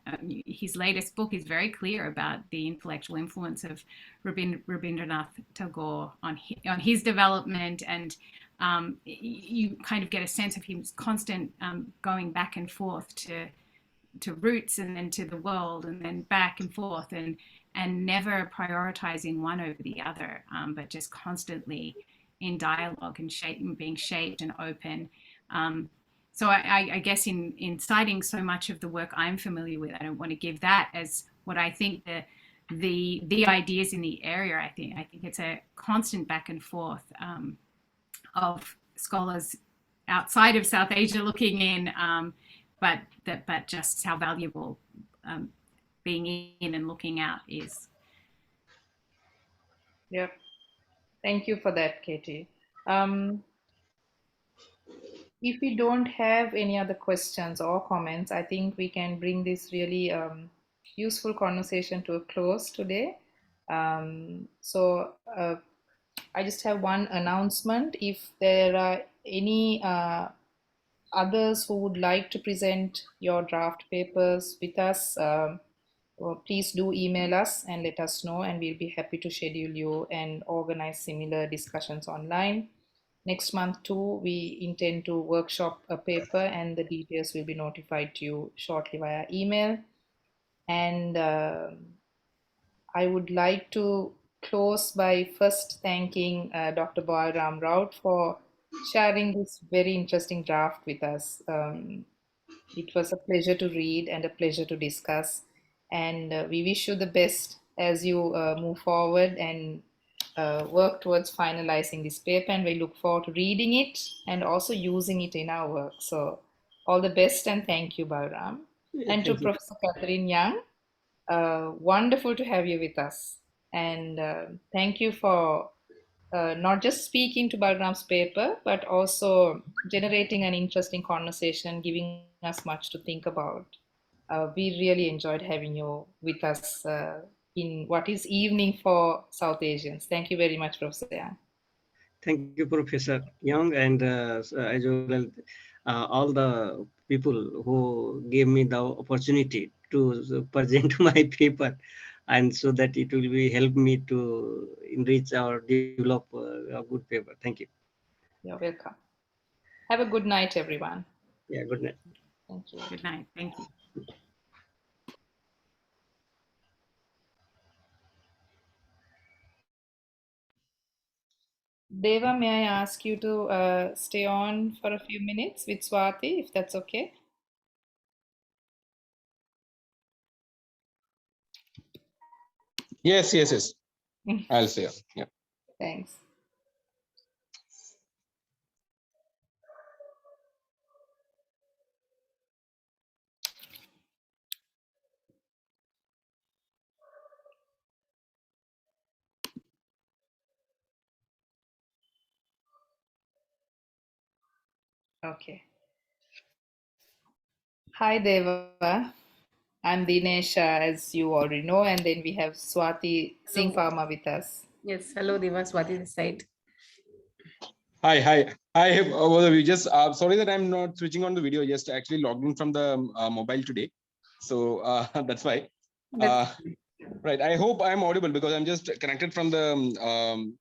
his latest book is very clear about the intellectual influence of Rabindranath Tagore on his development, and you kind of get a sense of his constant going back and forth to roots, and then to the world, and then back and forth, and never prioritizing one over the other, but just constantly in dialogue and being shaped and open. So I guess in citing so much of the work I'm familiar with, I don't want to give that as what I think the ideas in the area. I think it's a constant back and forth of scholars outside of South Asia looking in, but just how valuable being in and looking out is. Yeah. Thank you for that, Katie. If we don't have any other questions or comments, I think we can bring this really useful conversation to a close today. So I just have one announcement. If there are any others who would like to present your draft papers with us, please do email us and let us know, and we'll be happy to schedule you and organize similar discussions online. Next month too, we intend to workshop a paper, and the details will be notified to you shortly via email. And I would like to close by first thanking Dr. Balram Raut for sharing this very interesting draft with us. It was a pleasure to read and a pleasure to discuss. And we wish you the best as you move forward and work towards finalizing this paper. And we look forward to reading it and also using it in our work. So all the best, and thank you, Balram. And to Professor Katharine Young, wonderful to have you with us. And thank you for not just speaking to Balram's paper, but also generating an interesting conversation, giving us much to think about. We really enjoyed having you with us in what is evening for South Asians. Thank you very much, Professor Young. Thank you, Professor Young, and as well all the people who gave me the opportunity to present my paper, and so that it will be help me to enrich or develop a good paper. Thank you. You're welcome. Have a good night, everyone. Yeah, good night. Thank you. Good night. Thank you. Deva, may I ask you to stay on for a few minutes with Swati, if that's okay? Yes. I'll stay on. Yeah. Thanks. Okay. Hi, Deva. I'm Dinesha, as you already know, and then we have Swati Singh Pharma with us. Yes, hello Deva, Swati this side. Hi. I have we just sorry that I'm not switching on the video. Just actually logged in from the mobile today, so that's why. That's Right. I hope I'm audible because I'm just connected from the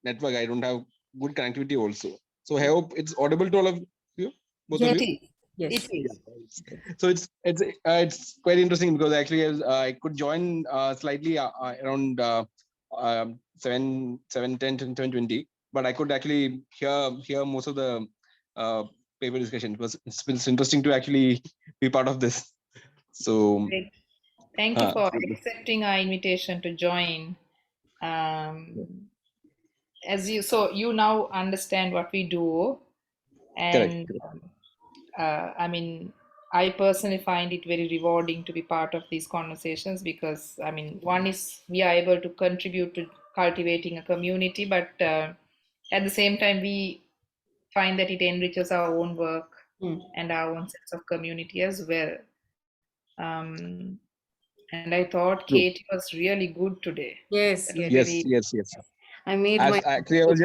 network. I don't have good connectivity also. So I hope it's audible to all of you, both of yes, you. yes. It is. So it's quite interesting because actually I could join slightly around 7:10 to 7:20, but I could actually hear most of the paper discussion. It's interesting to actually be part of this. So Great. Thank you for accepting our invitation to join. So you now understand what we do, correct. and I mean, I personally find it very rewarding to be part of these conversations because, I mean, one is we are able to contribute to cultivating a community, but at the same time, we find that it enriches our own work and our own sense of community as well. And I thought True. Katie was really good today. Yes, That was yes. very. I made As my actually, I was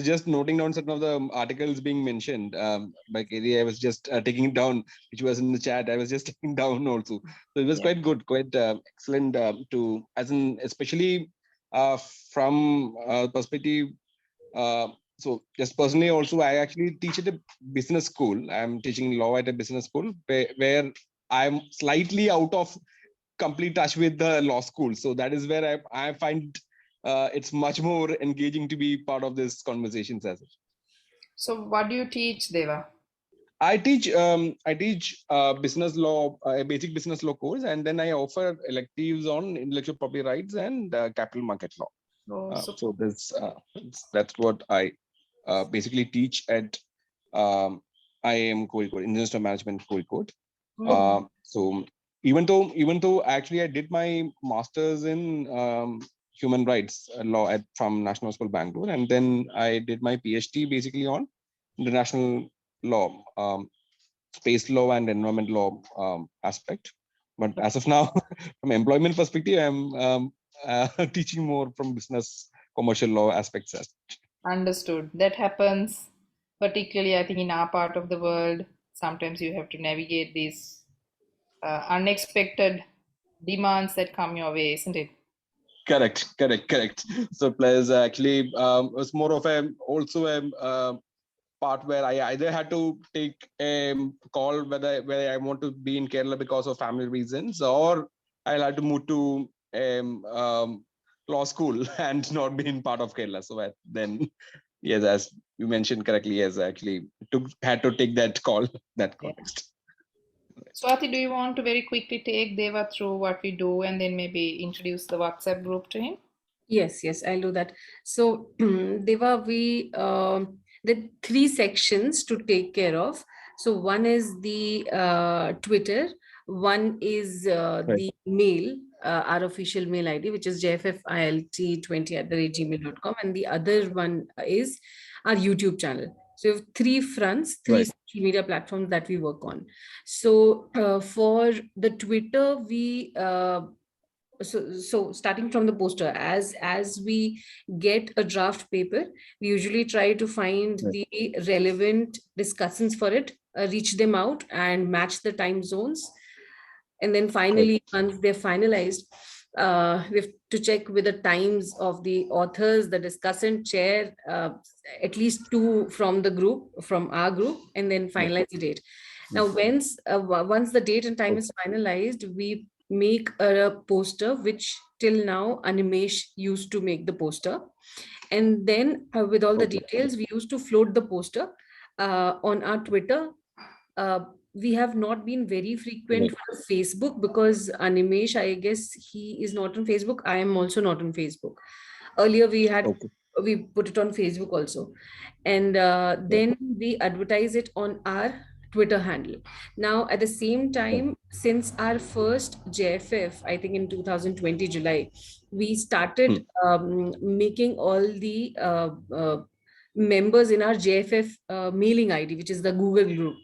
just noting down some of the articles being mentioned by Katie. I was just taking it down, which was in the chat. I was just taking down also. So it was Yeah. quite good, quite excellent to, as in, especially from perspective. So just personally also, I actually teach at a business school. I'm teaching law at a business school where I'm slightly out of complete touch with the law school. So that is where I find it's much more engaging to be part of this conversations as well. So, what do you teach, Deva? I teach business law, a basic business law course, and then I offer electives on intellectual property rights and capital market law. So that's what I basically teach at IIM Kozhikode, International Management Kozhikode. So even though actually I did my master's in human rights law from National School Bangalore, and then I did my PhD basically on international law, space law and environment law aspect. But as of now, from employment perspective, I'm teaching more from business commercial law aspects. Understood. That happens particularly, I think, in our part of the world. Sometimes you have to navigate these unexpected demands that come your way, isn't it? Correct. So plus actually was more of also a part where I either had to take a call whether I want to be in Kerala because of family reasons, or I'll have to move to law school and not be in part of Kerala. So then, yes, as you mentioned correctly, yes, actually had to take that call, that context. Swati, do you want to very quickly take Deva through what we do and then maybe introduce the WhatsApp group to him? Yes, I'll do that. So, Deva, there are 3 sections to take care of. So, one is the Twitter, one is the mail, our official mail ID, which is jffilt20@gmail.com, and the other one is our YouTube channel. So, we have 3 fronts, 3 social media platforms that we work on. So, for the Twitter, we so starting from the poster, as we get a draft paper, we usually try to find the relevant discussants for it, reach them out and match the time zones, and then finally once they're finalized, we have to check with the times of the authors, the discussant chair, at least 2 from the group, from our group, and then finalize the date. Now once the date and time is finalized, we make a poster, which till now Animesh used to make the poster, and then with all the details we used to float the poster on our Twitter. We have not been very frequent on Facebook because Animesh, I guess he is not on Facebook. I am also not on Facebook. Earlier we put it on Facebook also, and then we advertise it on our Twitter handle. Now, at the same time, since our first JFF, I think in 2020 July, we started making all the members in our JFF mailing ID, which is the Google group.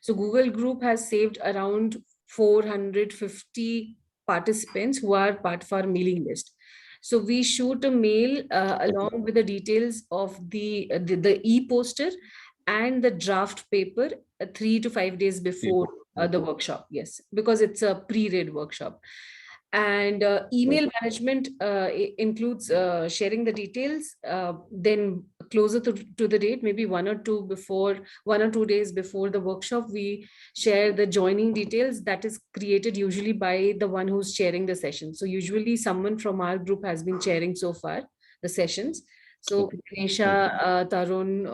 So Google group has saved around 450 participants who are part of our mailing list. So we shoot a mail along with the details of the e-poster and the draft paper 3 to 5 days before the workshop. Yes, because it's a pre-read workshop. And email management includes sharing the details, then closer to the date, maybe 1 or 2 days before the workshop, we share the joining details that is created usually by the one who's chairing the session. So usually someone from our group has been chairing so far the sessions. So Dinesha, Tarun,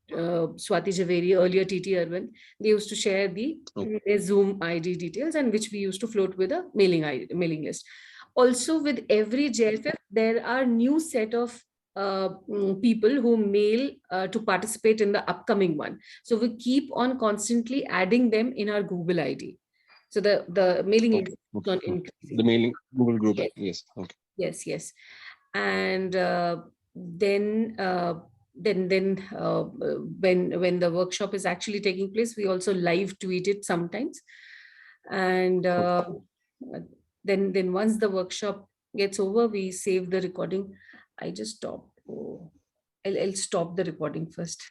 Swati Javeri, earlier TT Irwin, they used to share their Zoom ID details, and which we used to float with a mailing list. Also, with every JFF, there are new set of people who mail to participate in the upcoming one. So we keep on constantly adding them in our Google ID. So the mailing list is on increasing. The mailing Google group. Yes. Okay. Yes. And then when the workshop is actually taking place, we also live tweet it sometimes. And then once the workshop gets over, we save the recording. I just stopped. I'll stop the recording first.